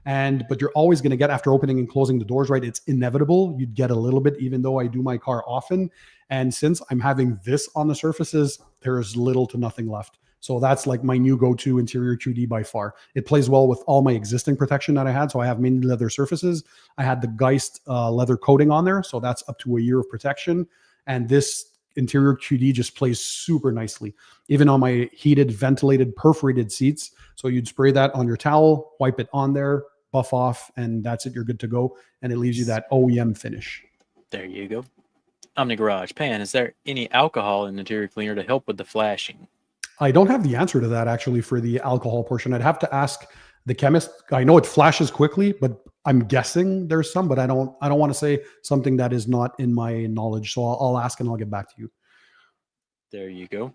But you're always going to get, after opening and closing the doors, right? It's inevitable. You'd get a little bit, even though I do my car often. And since I'm having this on the surfaces, there's little to nothing left. So that's like my new go-to interior QD by far. It plays well with all my existing protection that I had. So I have mainly leather surfaces. I had the Geist leather coating on there. So that's up to a year of protection. And this interior QD just plays super nicely, even on my heated, ventilated, perforated seats. So you'd spray that on your towel, wipe it on there, buff off, and that's it. You're good to go. And it leaves you that OEM finish. There you go. Omni Garage. Pan, is there any alcohol in the interior cleaner to help with the flashing? I don't have the answer to that actually for the alcohol portion. I'd have to ask the chemist. I know it flashes quickly, but I'm guessing there's some, but I don't want to say something that is not in my knowledge. So I'll ask and I'll get back to you. There you go.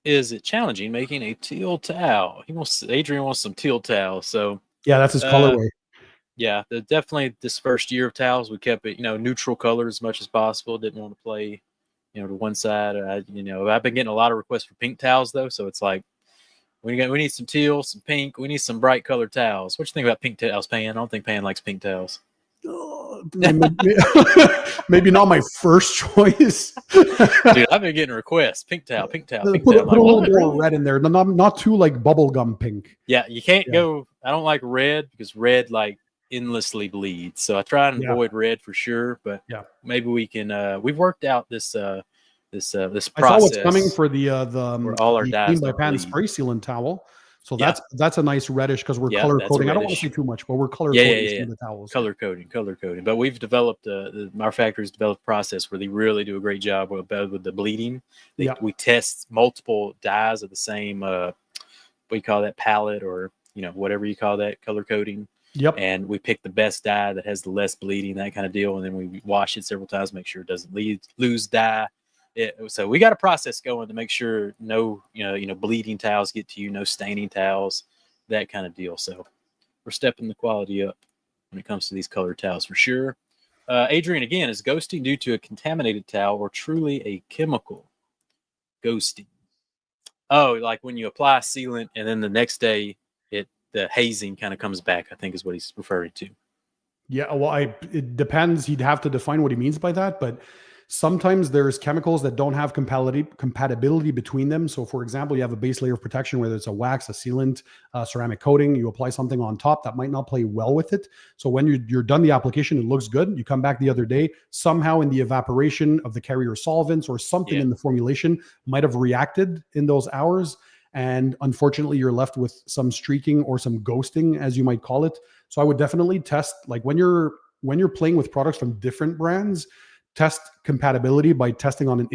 Is it challenging making a teal towel? Adrian wants some teal towels. So Yeah, that's his uh, colorway. yeah, definitely this first year of towels, we kept it, neutral color as much as possible. Didn't want to play, to one side. I've been getting a lot of requests for pink towels though, so it's like we need some teal, some pink. We need some bright colored towels. What you think about pink towels, Pan? I don't think Pan likes pink towels. Maybe not my first choice. Dude, I've been getting requests. Pink towel, pink towel, pink towel. Put a little more red in there. Not too like bubblegum pink. Yeah, you can't go. I don't like red because red like endlessly bleeds. So I try and avoid red for sure. But maybe we can. We've worked out this process. I saw what's coming for the all our dyes Clean by Pan spray sealant towel. So that's a nice reddish because we're color coding. I don't want to say too much, but we're color coding the towels. Color coding. But we've developed our factory's developed a process where they really do a great job with the bleeding. We test multiple dyes of the same what do you call that, palette, or whatever you call that, color coding. Yep. And we pick the best dye that has the less bleeding, that kind of deal, and then we wash it several times, make sure it doesn't lose dye. So we got a process going to make sure no bleeding towels get to you, no staining towels, that kind of deal. So we're stepping the quality up when it comes to these colored towels for sure. Adrian, again, is ghosting due to a contaminated towel or truly a chemical ghosting? Oh, like when you apply sealant and then the next day the hazing kind of comes back, I think is what he's referring to. Yeah, well, it depends. He'd have to define what he means by that, but sometimes there's chemicals that don't have compatibility between them. So for example, you have a base layer of protection, whether it's a wax, a sealant, ceramic coating, you apply something on top that might not play well with it. So when you're done the application, it looks good. You come back the other day, somehow in the evaporation of the carrier solvents or something in the formulation might have reacted in those hours. And unfortunately, you're left with some streaking or some ghosting, as you might call it. So I would definitely test, like when you're playing with products from different brands, test compatibility by testing on an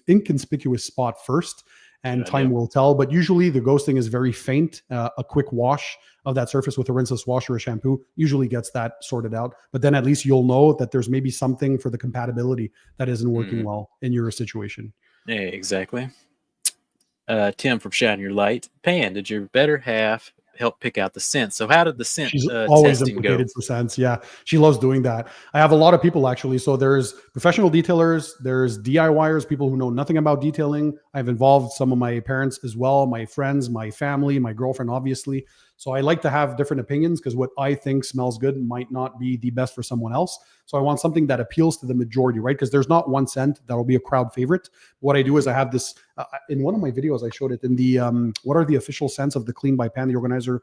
inconspicuous spot first, and time will tell. But usually the ghosting is very faint. A quick wash of that surface with a rinseless wash or a shampoo usually gets that sorted out. But then at least you'll know that there's maybe something for the compatibility that isn't working well in your situation. Yeah, exactly. Tim from Shine Your Light. Pan, did your better half help pick out the scent? So how did the scent She's always testing implicated go? for scents. Yeah, she loves doing that. I have a lot of people actually. So there's professional detailers, there's DIYers, people who know nothing about detailing. I've involved some of my parents as well, my friends, my family, my girlfriend, obviously. So I like to have different opinions because what I think smells good might not be the best for someone else. So I want something that appeals to the majority, right? Because there's not one scent that will be a crowd favorite. What I do is I have this in one of my videos. I showed it in the what are the official scents of the Clean by Pan, the Organizer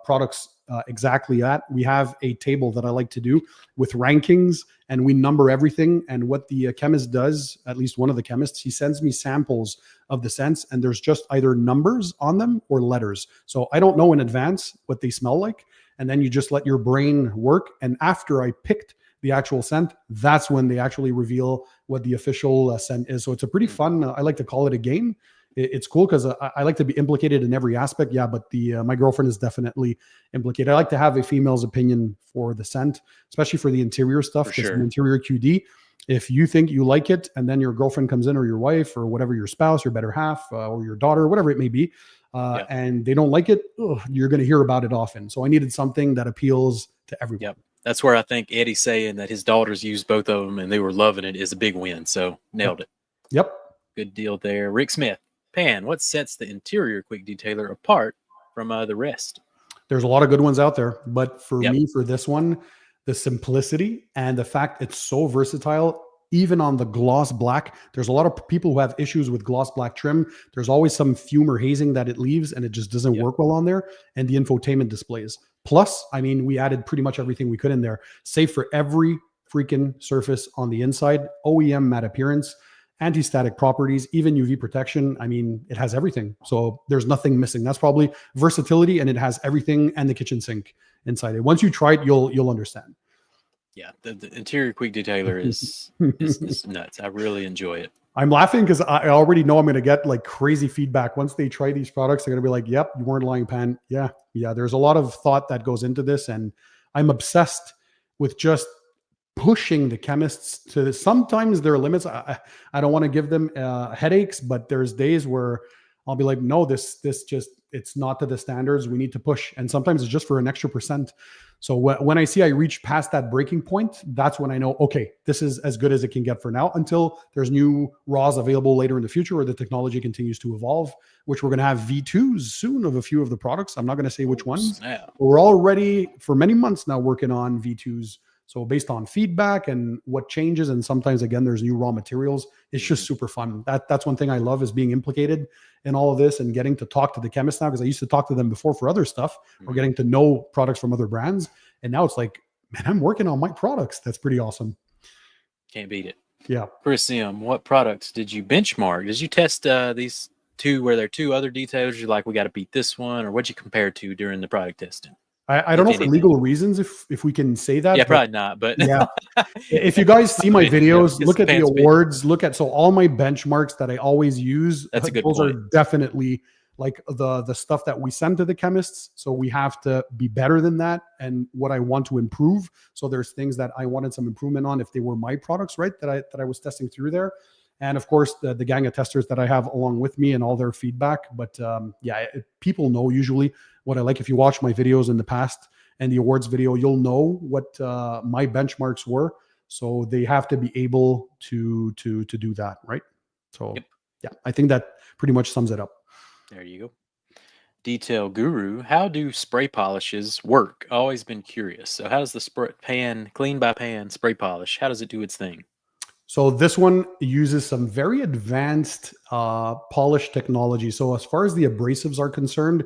products exactly at. We have a table that I like to do with rankings, and we number everything. And what the chemist does, at least one of the chemists, he sends me samples of the scents, and there's just either numbers on them or letters. So I don't know in advance what they smell like. And then you just let your brain work. And after I picked the actual scent, that's when they actually reveal what the official scent is. So it's a pretty fun, I like to call it a game. It's cool because I like to be implicated in every aspect. Yeah, but my girlfriend is definitely implicated. I like to have a female's opinion for the scent, especially for the interior stuff. Because interior QD, if you think you like it and then your girlfriend comes in, or your wife, or whatever, your spouse, your better half, or your daughter, whatever it may be, and they don't like it, you're going to hear about it often. So I needed something that appeals to everyone. Yep. That's where I think Eddie saying that his daughters used both of them and they were loving it is a big win. So nailed it. Yep. Good deal there. Rick Smith. Pan, what sets the interior quick detailer apart from the rest? There's a lot of good ones out there, but for me, for this one, the simplicity and the fact it's so versatile. Even on the gloss black, there's a lot of people who have issues with gloss black trim. There's always some fume or hazing that it leaves, and it just doesn't work well on there. And the infotainment displays. Plus, I mean, we added pretty much everything we could in there, save for every freaking surface on the inside, OEM matte appearance, anti-static properties, even UV protection. I mean, it has everything. So there's nothing missing. That's probably versatility, and it has everything and the kitchen sink inside it. Once you try it, you'll understand. Yeah, the interior quick detailer is nuts. I really enjoy it. I'm laughing because I already know I'm going to get like crazy feedback once they try these products. They're going to be like, "Yep, you weren't lying, Pan." Yeah, yeah. There's a lot of thought that goes into this, and I'm obsessed with just pushing the chemists to sometimes their limits. I don't want to give them headaches, but there's days where I'll be like, no, this just it's not to the standards. We need to push, and sometimes it's just for an extra percent. So when I see I reach past that breaking point, that's when I know, okay, this is as good as it can get for now until there's new raws available later in the future or the technology continues to evolve, which we're going to have V2s soon of a few of the products. I'm not going to say which ones. Snap. We're already for many months now working on V2s. So based on feedback and what changes, and sometimes again, there's new raw materials. It's just super fun. That's one thing I love is being implicated in all of this and getting to talk to the chemists now, because I used to talk to them before for other stuff or getting to know products from other brands. And now it's like, man, I'm working on my products. That's pretty awesome. Can't beat it. Yeah. Chris M., what products did you benchmark? Did you test these two? Were there two other detailers you're like, we got to beat this one, or what'd you compare to during the product testing? I don't know for legal reasons if we can say that. Yeah, probably not. But yeah, if you guys see my videos, look at the awards. Look at all my benchmarks that I always use. That's a good Those point. are definitely like the stuff that we send to the chemists. So we have to be better than that, and what I want to improve. So there's things that I wanted some improvement on if they were my products, right? That I was testing through there. And of course, the gang of testers that I have along with me and all their feedback. But people know usually what I like. If you watch my videos in the past and the awards video, you'll know what my benchmarks were. So they have to be able to do that, right? So yeah, I think that pretty much sums it up. There you go. Detail Guru, how do spray polishes work? Always been curious. So how does the clean by pan spray polish, how does it do its thing? So this one uses some very advanced polish technology. So as far as the abrasives are concerned,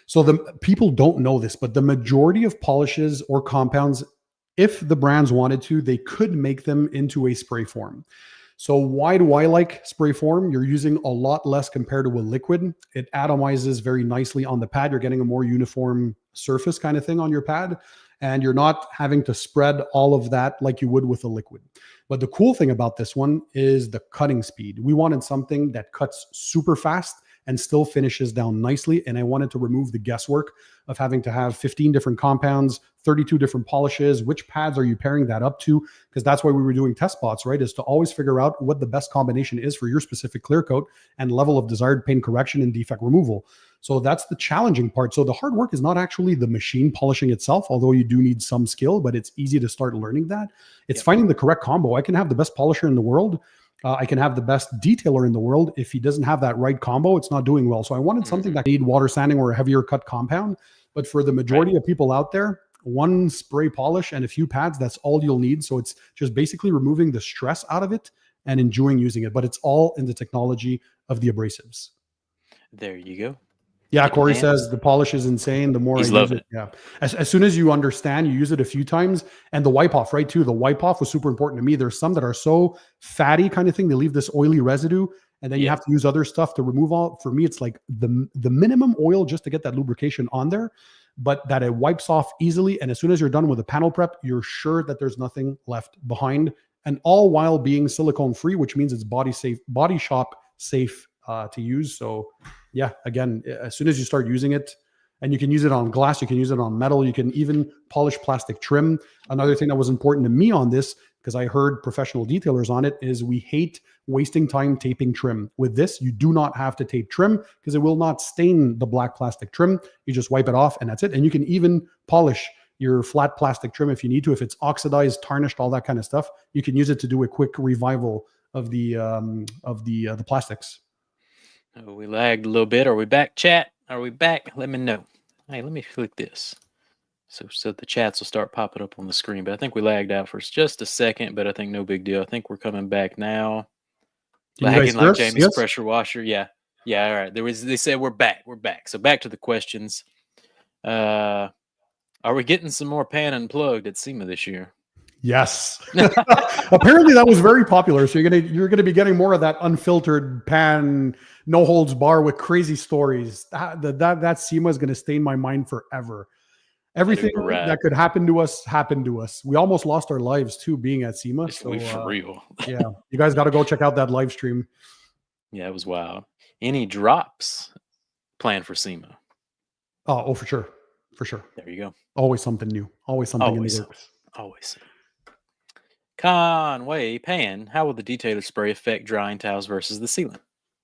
so the people don't know this, but the majority of polishes or compounds, if the brands wanted to, they could make them into a spray form. So why do I like spray form? You're using a lot less compared to a liquid. It atomizes very nicely on the pad. You're getting a more uniform surface kind of thing on your pad, and you're not having to spread all of that like you would with a liquid. But the cool thing about this one is the cutting speed. We wanted something that cuts super fast and still finishes down nicely. And I wanted to remove the guesswork of having to have 15 different compounds, 32 different polishes. Which pads are you pairing that up to? Because that's why we were doing test spots, right? Is to always figure out what the best combination is for your specific clear coat and level of desired paint correction and defect removal. So that's the challenging part. So the hard work is not actually the machine polishing itself, although you do need some skill, but it's easy to start learning that. It's finding the correct combo. I can have the best polisher in the world. I can have the best detailer in the world. If he doesn't have that right combo, it's not doing well. So I wanted something that need water sanding or a heavier cut compound. But for the majority of people out there, one spray polish and a few pads, that's all you'll need. So it's just basically removing the stress out of it and enjoying using it. But it's all in the technology of the abrasives. There you go. Yeah, Corey says the polish is insane. The more I use it, yeah. As soon as you understand, you use it a few times, and the wipe off, right? Too, the wipe off was super important to me. There's some that are so fatty, kind of thing. They leave this oily residue, and then you have to use other stuff to remove all. For me, it's like the minimum oil just to get that lubrication on there, but that it wipes off easily. And as soon as you're done with the panel prep, you're sure that there's nothing left behind, and all while being silicone free, which means it's body shop safe to use. So yeah, again, as soon as you start using it, and you can use it on glass, you can use it on metal, you can even polish plastic trim. Another thing that was important to me on this, because I heard professional detailers on it, is we hate wasting time taping trim. With this, you do not have to tape trim because it will not stain the black plastic trim. You just wipe it off and that's it. And you can even polish your flat plastic trim if you need to. If it's oxidized, tarnished, all that kind of stuff, you can use it to do a quick revival of the plastics. Oh, we lagged a little bit. Are we back, chat? Are we back? Let me know. Hey, let me click this. So the chats will start popping up on the screen. But I think we lagged out for just a second, but I think no big deal. I think we're coming back now. Lagging like Jamie's pressure washer. Yeah. Yeah, all right. They said we're back. We're back. So back to the questions. Are we getting some more Pan Unplugged at SEMA this year? Yes. Apparently that was very popular. So you're gonna be getting more of that unfiltered Pan, no holds bar with crazy stories. That SEMA is gonna stay in my mind forever. Everything Uber ride. that could happen to us happened to us. We almost lost our lives too, being at SEMA. So For real. yeah, you guys got to go check out that live stream. Yeah, it was wild. Any drops planned for SEMA? Oh, for sure, for sure. There you go. Always something new. Always something in the Always, works. always. Conway, Pan, how will the detailer spray affect drying towels versus the sealant?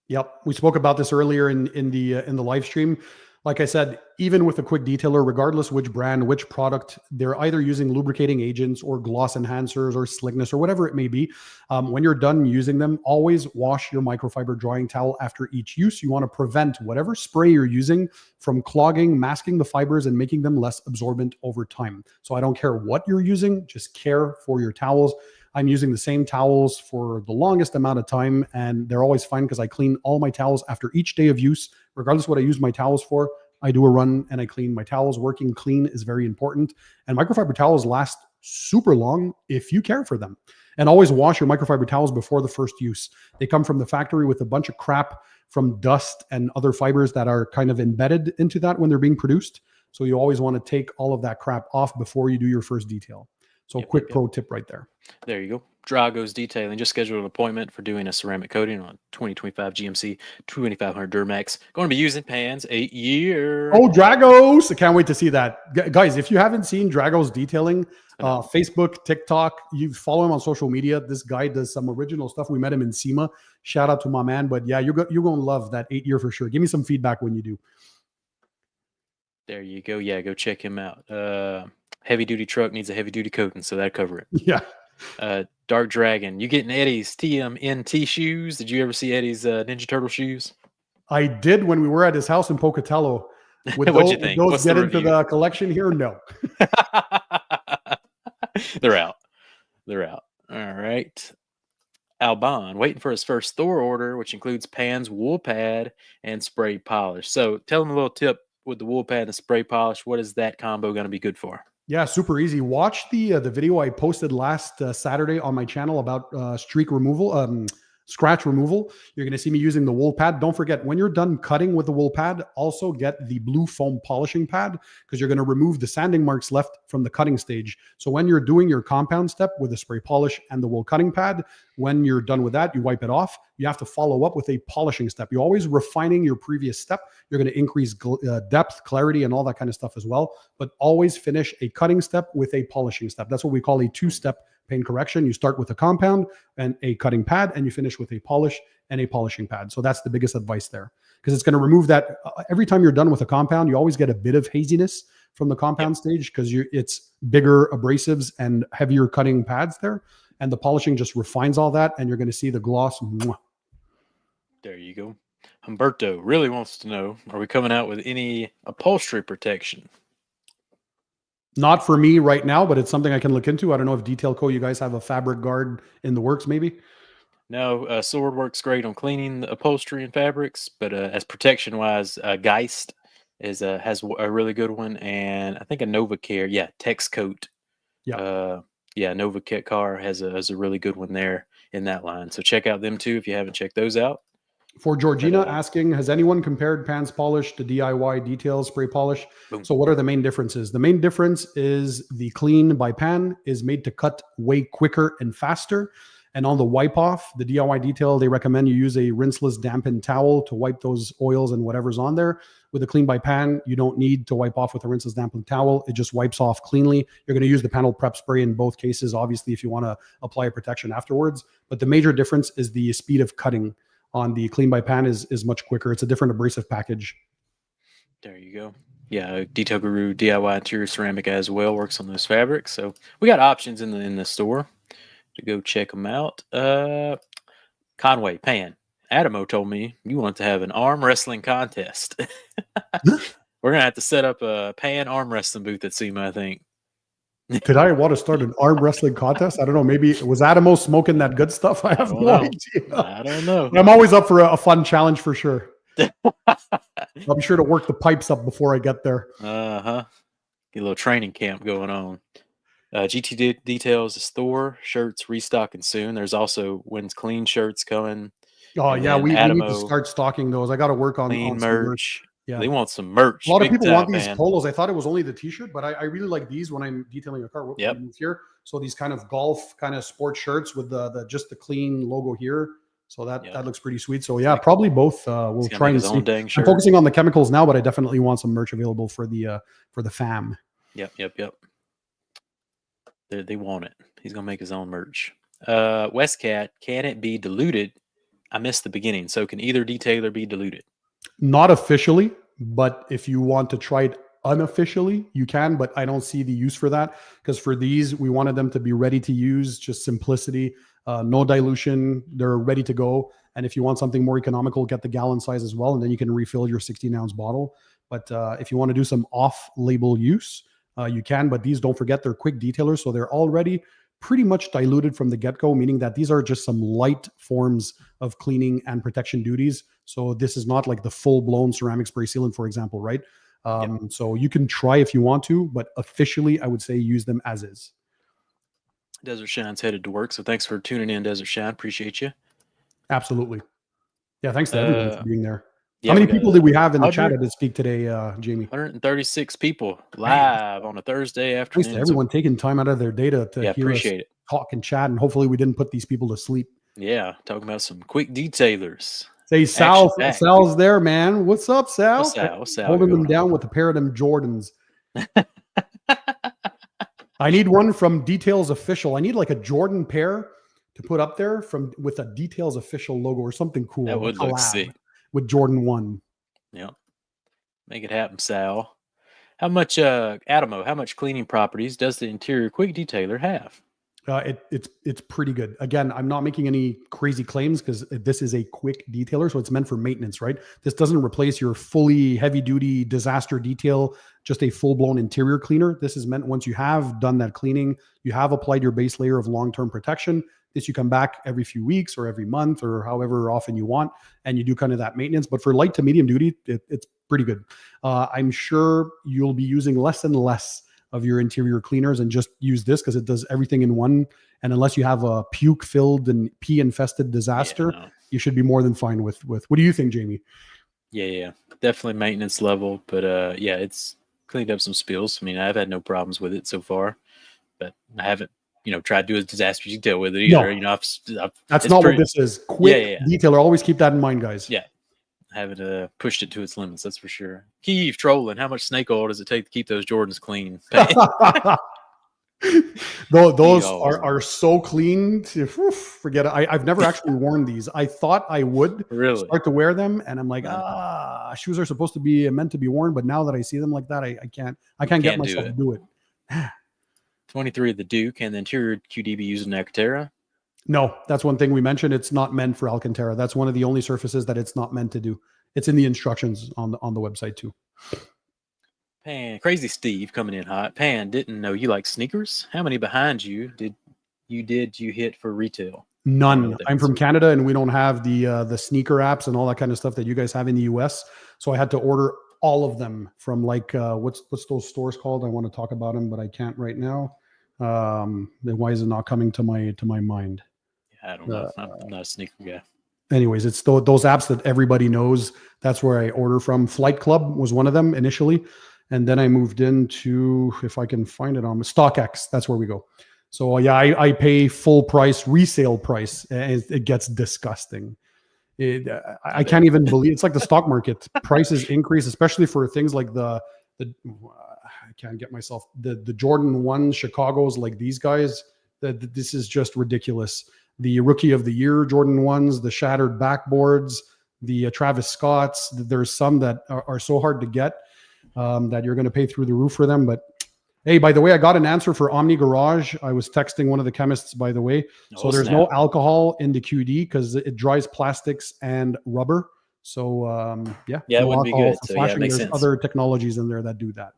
Yep, we spoke about this earlier in the live stream. Like I said, even with a quick detailer, regardless which brand, which product, they're either using lubricating agents or gloss enhancers or slickness or whatever it may be. When you're done using them, always wash your microfiber drying towel after each use. You want to prevent whatever spray you're using from clogging, masking the fibers, and making them less absorbent over time. So I don't care what you're using, just care for your towels. I'm using the same towels for the longest amount of time, and they're always fine because I clean all my towels after each day of use, regardless of what I use my towels for. I do a run and I clean my towels. Working clean is very important. And microfiber towels last super long if you care for them. And always wash your microfiber towels before the first use. They come from the factory with a bunch of crap from dust and other fibers that are kind of embedded into that when they're being produced. So you always want to take all of that crap off before you do your first detail. So quick pro tip right there. There you go. Drago's Detailing just scheduled an appointment for doing a ceramic coating on 2025 GMC 2500 Duramax. Going to be using Pann's 8-year. Oh, Dragos! I can't wait to see that. Guys, if you haven't seen Drago's Detailing, Facebook, TikTok, you follow him on social media. This guy does some original stuff. We met him in SEMA. Shout out to my man. But yeah, you're going to love that 8-year for sure. Give me some feedback when you do. There you go. Yeah, go check him out. Heavy duty truck needs a heavy duty coating, so that cover it. Yeah. Dark Dragon, you getting Eddie's TMNT shoes? Did you ever see Eddie's Ninja Turtle shoes? I did when we were at his house in Pocatello. What'd you think? Those get into the collection here? No. They're out. They're out. All right. Alban, waiting for his first Thor order, which includes Pann's wool pad and spray polish. So tell him a little tip with the wool pad and the spray polish. What is that combo going to be good for? Yeah, super easy. Watch the video I posted last Saturday on my channel about streak removal, scratch removal. You're going to see me using the wool pad. Don't forget, when you're done cutting with the wool pad, also get the blue foam polishing pad because you're going to remove the sanding marks left from the cutting stage. So when you're doing your compound step with the spray polish and the wool cutting pad, when you're done with that, you wipe it off. You have to follow up with a polishing step. You're always refining your previous step. You're going to increase depth, clarity, and all that kind of stuff as well. But always finish a cutting step with a polishing step. That's what we call a two-step paint correction. You start with a compound and a cutting pad, and you finish with a polish and a polishing pad. So that's the biggest advice there, because it's going to remove that. Every time you're done with a compound, you always get a bit of haziness from the compound stage because it's bigger abrasives and heavier cutting pads there. And the polishing just refines all that, and you're going to see the gloss. Mwah. There you go. Humberto really wants to know, are we coming out with any upholstery protection? Not for me right now, but it's something I can look into. I don't know if Detail Co, you guys have a fabric guard in the works, maybe? No, Sword works great on cleaning the upholstery and fabrics, but as protection-wise, Geist has a really good one, and I think a NovaCare, Tex Coat. NovaCare car has a really good one there in that line. So check out them too if you haven't checked those out. For Georgina asking, has anyone compared Pann's polish to DIY detail spray polish? Boom. So what are the main differences? The main difference is the Clean by Pann is made to cut way quicker and faster. And on the wipe off, the DIY detail, they recommend you use a rinseless dampened towel to wipe those oils and whatever's on there. With the Clean by Pann, you don't need to wipe off with a rinseless dampened towel. It just wipes off cleanly. You're going to use the panel prep spray in both cases, obviously, if you want to apply a protection afterwards. But the major difference is the speed of cutting on the Clean by Pann is much quicker. It's a different abrasive package. There you go. Yeah, Detail Guru DIY interior ceramic as well works on those fabrics. So we got options in the store to go check them out. Conway, Pann, Adamo told me you want to have an arm wrestling contest. We're gonna have to set up a Pann arm wrestling booth at SEMA, I think. Could I want to start an arm wrestling contest? I don't know. Maybe was Adamo smoking that good stuff? I have no idea. I don't know. I'm always up for a fun challenge for sure. I'll be sure to work the pipes up before I get there. Get a little training camp going on. GT Details is Thor shirts restocking soon. There's also When's Clean shirts coming. Oh yeah, we need to start stocking those. I got to work on merch. Yeah. They want some A merch. lot of Big people want time, these man. polos. I thought it was only the t-shirt, but I really like these when I'm detailing a car. Whoop, let Yep. me move here. So these kind of golf kind of sport shirts with the just the clean logo here. So that Yep. that looks pretty sweet. So yeah, probably both. We'll He's gonna try make and his see. own dang I'm shirt. focusing on the chemicals now, but I definitely want some merch available for the fam. Yep. They want it. He's gonna make his own merch. Westcat, can it be diluted? I missed the beginning. So can either detailer be diluted? Not officially, but if you want to try it unofficially, you can. But I don't see the use for that because for these, we wanted them to be ready to use, just simplicity, no dilution. They're ready to go. And if you want something more economical, get the gallon size as well, and then you can refill your 16-ounce bottle. But if you want to do some off-label use, you can. But these, don't forget, they're quick detailers, so they're already pretty much diluted from the get-go, meaning that these are just some light forms of cleaning and protection duties. So this is not like the full-blown ceramic spray sealant, for example, right? So you can try if you want to, but officially, I would say use them as is. Desert Shine's headed to work, so thanks for tuning in, Desert Shine. Appreciate you. Absolutely. Yeah, thanks to everyone for being there. Yeah, how many people did we have in the 100 chat to speak today, Jamie? 136 people live on a Thursday afternoon. Thanks to everyone taking time out of their day to hear us appreciate it. talk and chat, and hopefully we didn't put these people to sleep. Yeah, talking about some quick detailers. Say, Sal's there, man. What's up, Sal? What's Sal Holding them down with a pair of them Jordans. I need one from Details Official. I need like a Jordan pair to put up there with a Details Official logo or something cool. That would look sick. With Jordan 1. Yeah. Make it happen, Sal. How much, Adamo, how much cleaning properties does the interior quick detailer have? It's pretty good. Again, I'm not making any crazy claims because this is a quick detailer, so it's meant for maintenance, right? This doesn't replace your fully heavy-duty disaster detail, just a full-blown interior cleaner. This is meant once you have done that cleaning, you have applied your base layer of long-term protection. This you come back every few weeks or every month or however often you want, and you do kind of that maintenance. But for light to medium duty, it's pretty good. I'm sure you'll be using less and less of your interior cleaners and just use this because it does everything in one. And unless you have a puke-filled and pee-infested disaster, you should be more than fine with. What do you think, Jamie? Yeah, definitely maintenance level, but yeah, it's cleaned up some spills. I mean, I've had no problems with it so far, but I haven't, tried to do a disaster detail with it either. No. That's not what this is. Quick detailer. Always keep that in mind, guys. Yeah. Haven't pushed it to its limits, that's for sure. Keeve trolling. How much snake oil does it take to keep those Jordans clean? Those are so clean. Forget it. I've never actually worn these. I thought I would start to wear them, and I'm like, shoes are supposed to be meant to be worn, but now that I see them like that, I can't get myself to do it. 23 of the Duke and the interior QD be using Alcantara. No, that's one thing we mentioned. It's not meant for Alcantara. That's one of the only surfaces that it's not meant to do. It's in the instructions on the website too. Pan, Crazy Steve coming in hot. Pan, didn't know you like sneakers. How many behind you did you hit for retail? None. I'm from Canada, and we don't have the sneaker apps and all that kind of stuff that you guys have in the US. So I had to order all of them from like what's those stores called? I want to talk about them, but I can't right now. Why is it not coming to my mind? I don't know. I'm not a sneaker guy. Anyways, it's those apps that everybody knows. That's where I order from. Flight Club was one of them initially. And then I moved into, if I can find it on StockX, that's where we go. So yeah, I pay full price, resale price. And it gets disgusting. I can't even believe it's like the stock market. Prices increase, especially for things like I can't get myself the Jordan 1 Chicago's like these guys. This is just ridiculous. The Rookie of the Year Jordan 1s, the shattered backboards, the Travis Scotts. There's some that are so hard to get that you're going to pay through the roof for them. But hey, by the way, I got an answer for Omni Garage. I was texting one of the chemists, by the way. So there's no alcohol in the QD because it dries plastics and rubber. So yeah, it wouldn't be good. So yeah, it makes there's sense. other technologies in there that do that.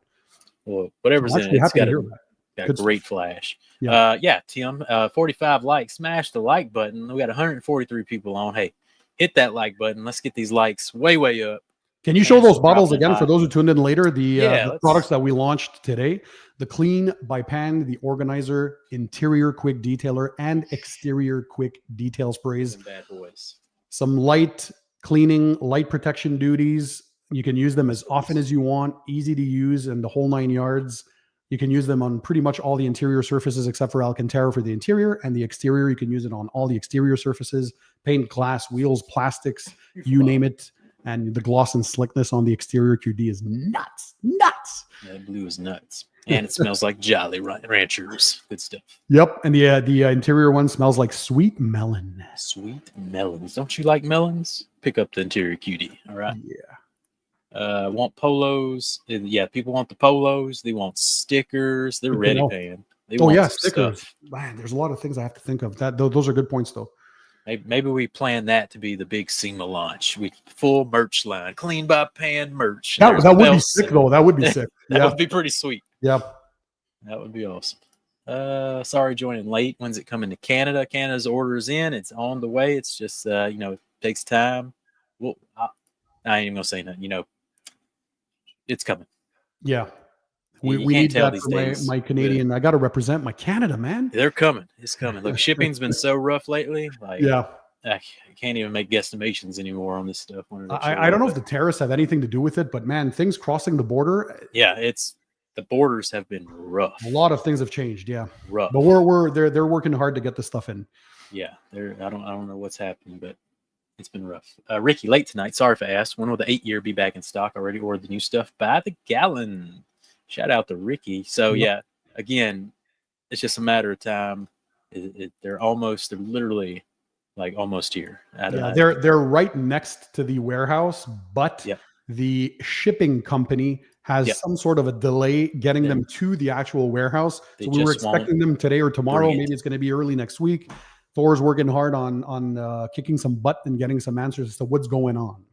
Well, whatever's in it, it's got a great flash. Yeah, Tim, 45 likes. Smash the like button. We got 143 people on. Hey, hit that like button. Let's get these likes way up. Can you show those bottles again for those who tuned in later? The products that we launched today: the Clean by Pann, the Organizer, Interior Quick Detailer, and Exterior Quick Detail Sprays. Some bad boys. Some light cleaning, light protection duties. You can use them as often as you want, easy to use, and the whole 9 yards. You can use them on pretty much all the interior surfaces except for Alcantara for the interior, and the exterior, you can use it on all the exterior surfaces, paint, glass, wheels, plastics, you name it. And the gloss and slickness on the exterior QD is nuts. That blue is nuts. And it smells like Jolly Ranchers. Good stuff. Yep. And the interior one smells like sweet melon. Sweet melons. Don't you like melons? Pick up the interior QD. All right. Yeah. Want polos. Yeah, people want the polos. They want stickers. They're ready paying. They want stickers. Stuff. Man, there's a lot of things I have to think of. Those are good points, though. Maybe we plan that to be the big SEMA launch. Full merch line, clean by pan merch. That would be sick, though. That would be sick. That would be pretty sweet. Yeah. That would be awesome. Sorry, joining late. When's it coming to Canada? Canada's order's in. It's on the way. It's just, it takes time. Well, I ain't even going to say nothing. It's coming. Yeah. We need that for my Canadian. I got to represent my Canada, man. They're coming. It's coming. Look, shipping's been so rough lately. I can't even make guesstimations anymore on this stuff. I don't know if the tariffs have anything to do with it, but man, things crossing the border. Yeah, the borders have been rough. A lot of things have changed. Yeah, rough. But they're working hard to get the stuff in. Yeah, I don't know what's happening, but it's been rough. Ricky, late tonight. Sorry if I asked. When will the 8-year be back in stock? Already ordered the new stuff by the gallon. Shout out to Ricky. So yeah, again, it's just a matter of time. They're literally like almost here. They're right next to the warehouse, but the shipping company has some sort of a delay getting them to the actual warehouse. So we were expecting them today or tomorrow. Maybe it's going to be early next week. Thor's working hard on kicking some butt and getting some answers as to what's going on.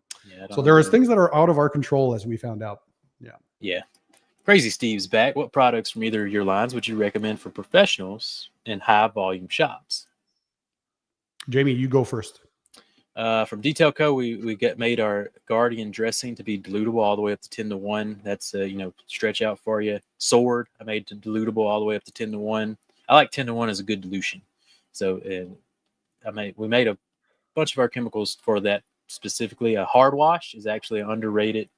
So there is things that are out of our control, as we found out. Yeah. Crazy Steve's back. What products from either of your lines would you recommend for professionals in high volume shops? Jamie, you go first. From Detail Co, we made our Guardian dressing to be dilutable all the way up to 10-1. That's stretch out for you. Sword, I made to dilutable all the way up to 10-1. I like 10-1 as a good dilution. So we made a bunch of our chemicals for that specifically. A hard wash is actually underrated.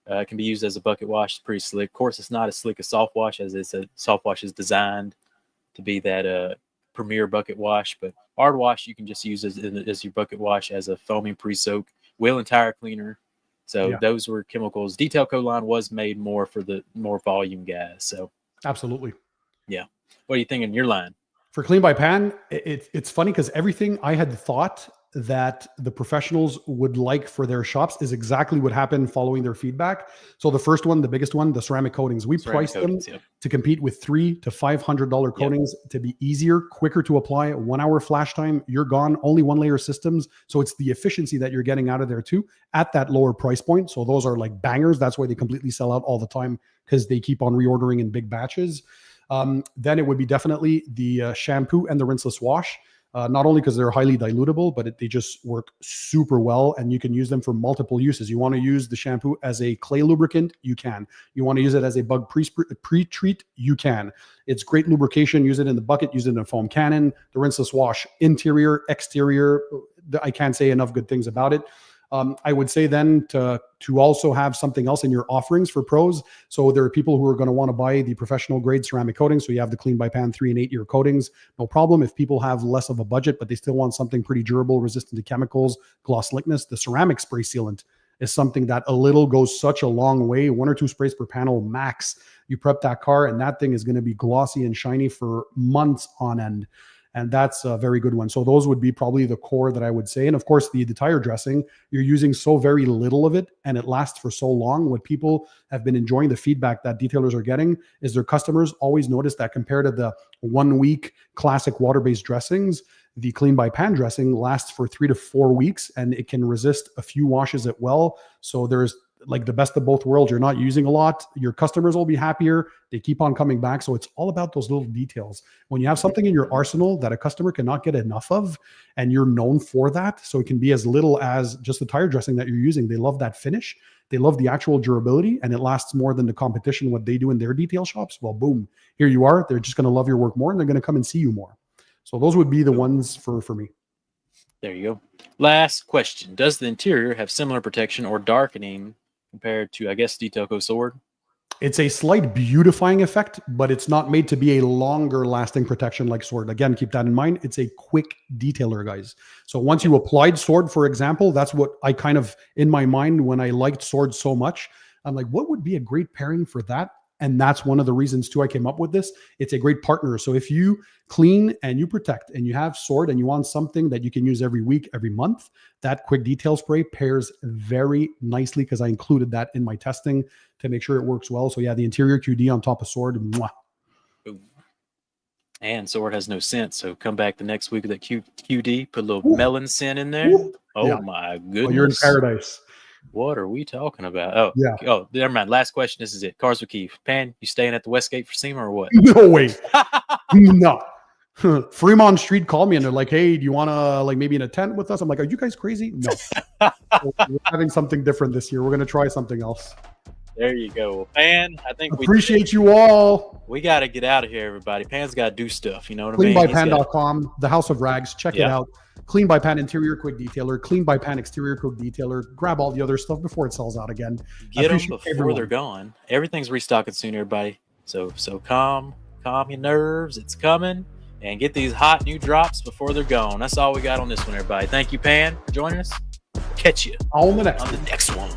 It can be used as a bucket wash. It's pretty slick. Of course, it's not as slick as soft wash, as soft wash is designed to be that premier bucket wash. But hard wash, you can just use as your bucket wash as a foaming pre-soak, wheel and tire cleaner. So those were chemicals. Detail Co line was made more for the more volume guys. So absolutely. Yeah. What do you think in your line? For Clean by Pan, it's funny because everything I had thought that the professionals would like for their shops is exactly what happened following their feedback. So the first one, the biggest one, the ceramic coatings, we priced them to compete with $300 to $500 coatings to be easier, quicker to apply, 1 hour flash time, you're gone, only one layer systems. So it's the efficiency that you're getting out of there too at that lower price point. So those are like bangers. That's why they completely sell out all the time, because they keep on reordering in big batches. Then it would be definitely the shampoo and the rinseless wash. Not only because they're highly dilutable, but they just work super well, and you can use them for multiple uses. You want to use the shampoo as a clay lubricant, you can. You want to use it as a bug pre-treat, you can. It's great lubrication. Use it in the bucket, use it in a foam cannon. The rinseless wash, interior, exterior. I can't say enough good things about it. I would say then to also have something else in your offerings for pros. So there are people who are going to want to buy the professional grade ceramic coating. So you have the Clean by Pan 3 and 8 year coatings. No problem. If people have less of a budget, but they still want something pretty durable, resistant to chemicals, gloss slickness, the ceramic spray sealant is something that a little goes such a long way. 1 or 2 sprays per panel max. You prep that car and that thing is going to be glossy and shiny for months on end. And that's a very good one. So those would be probably the core that I would say. And of course, the tire dressing, you're using so very little of it and it lasts for so long. What people have been enjoying, the feedback that detailers are getting, is their customers always notice that compared to the 1 week classic water-based dressings, the Clean by Pan dressing lasts for 3 to 4 weeks and it can resist a few washes as well. So there's like the best of both worlds. You're not using a lot. Your customers will be happier. They keep on coming back. So it's all about those little details. When you have something in your arsenal that a customer cannot get enough of, and you're known for that, so it can be as little as just the tire dressing that you're using. They love that finish. They love the actual durability, and it lasts more than the competition, what they do in their detail shops. Well, boom, here you are. They're just going to love your work more, and they're going to come and see you more. So those would be the ones for me. There you go. Last question. Does the interior have similar protection or darkening compared to, I guess, Ditoko sword? It's a slight beautifying effect, but it's not made to be a longer lasting protection like sword. Again, keep that in mind. It's a quick detailer, guys. So once you applied sword, for example, that's what I kind of, in my mind, when I liked sword so much, I'm like, what would be a great pairing for that? And that's one of the reasons too I came up with this. It's a great partner. So if you clean and you protect and you have sword and you want something that you can use every week, every month, that quick detail spray pairs very nicely because I included that in my testing to make sure it works well. So yeah, the interior QD on top of sword. Mwah. And sword has no scent, so come back the next week with that QD, put a little melon scent in there. Ooh. Oh Yeah. my Oh, you're in goodness. paradise. What are we talking about? Oh, Yeah. Oh, never mind. Last question. This is it. Cars with Keith. Pan, you staying at the Westgate for SEMA or what? No way. No. Fremont Street called me and they're like, hey, do you want to like maybe in a tent with us? I'm like, are you guys crazy? No. We're having something different this year. We're going to try something else. There you go. Pan, I think appreciate you all. We got to get out of here, everybody. Pan's got to do stuff. You know what I mean? Cleanbypan.com, the House of Rags. Check it out. Clean by Pan interior quick detailer, Clean by Pan exterior quick detailer. Grab all the other stuff before it sells out again. Get them before they're gone. Everything's restocking soon, everybody. So calm your nerves. It's coming. And get these hot new drops before they're gone. That's all we got on this one, everybody. Thank you, Pan, for joining us. Catch you on the next one.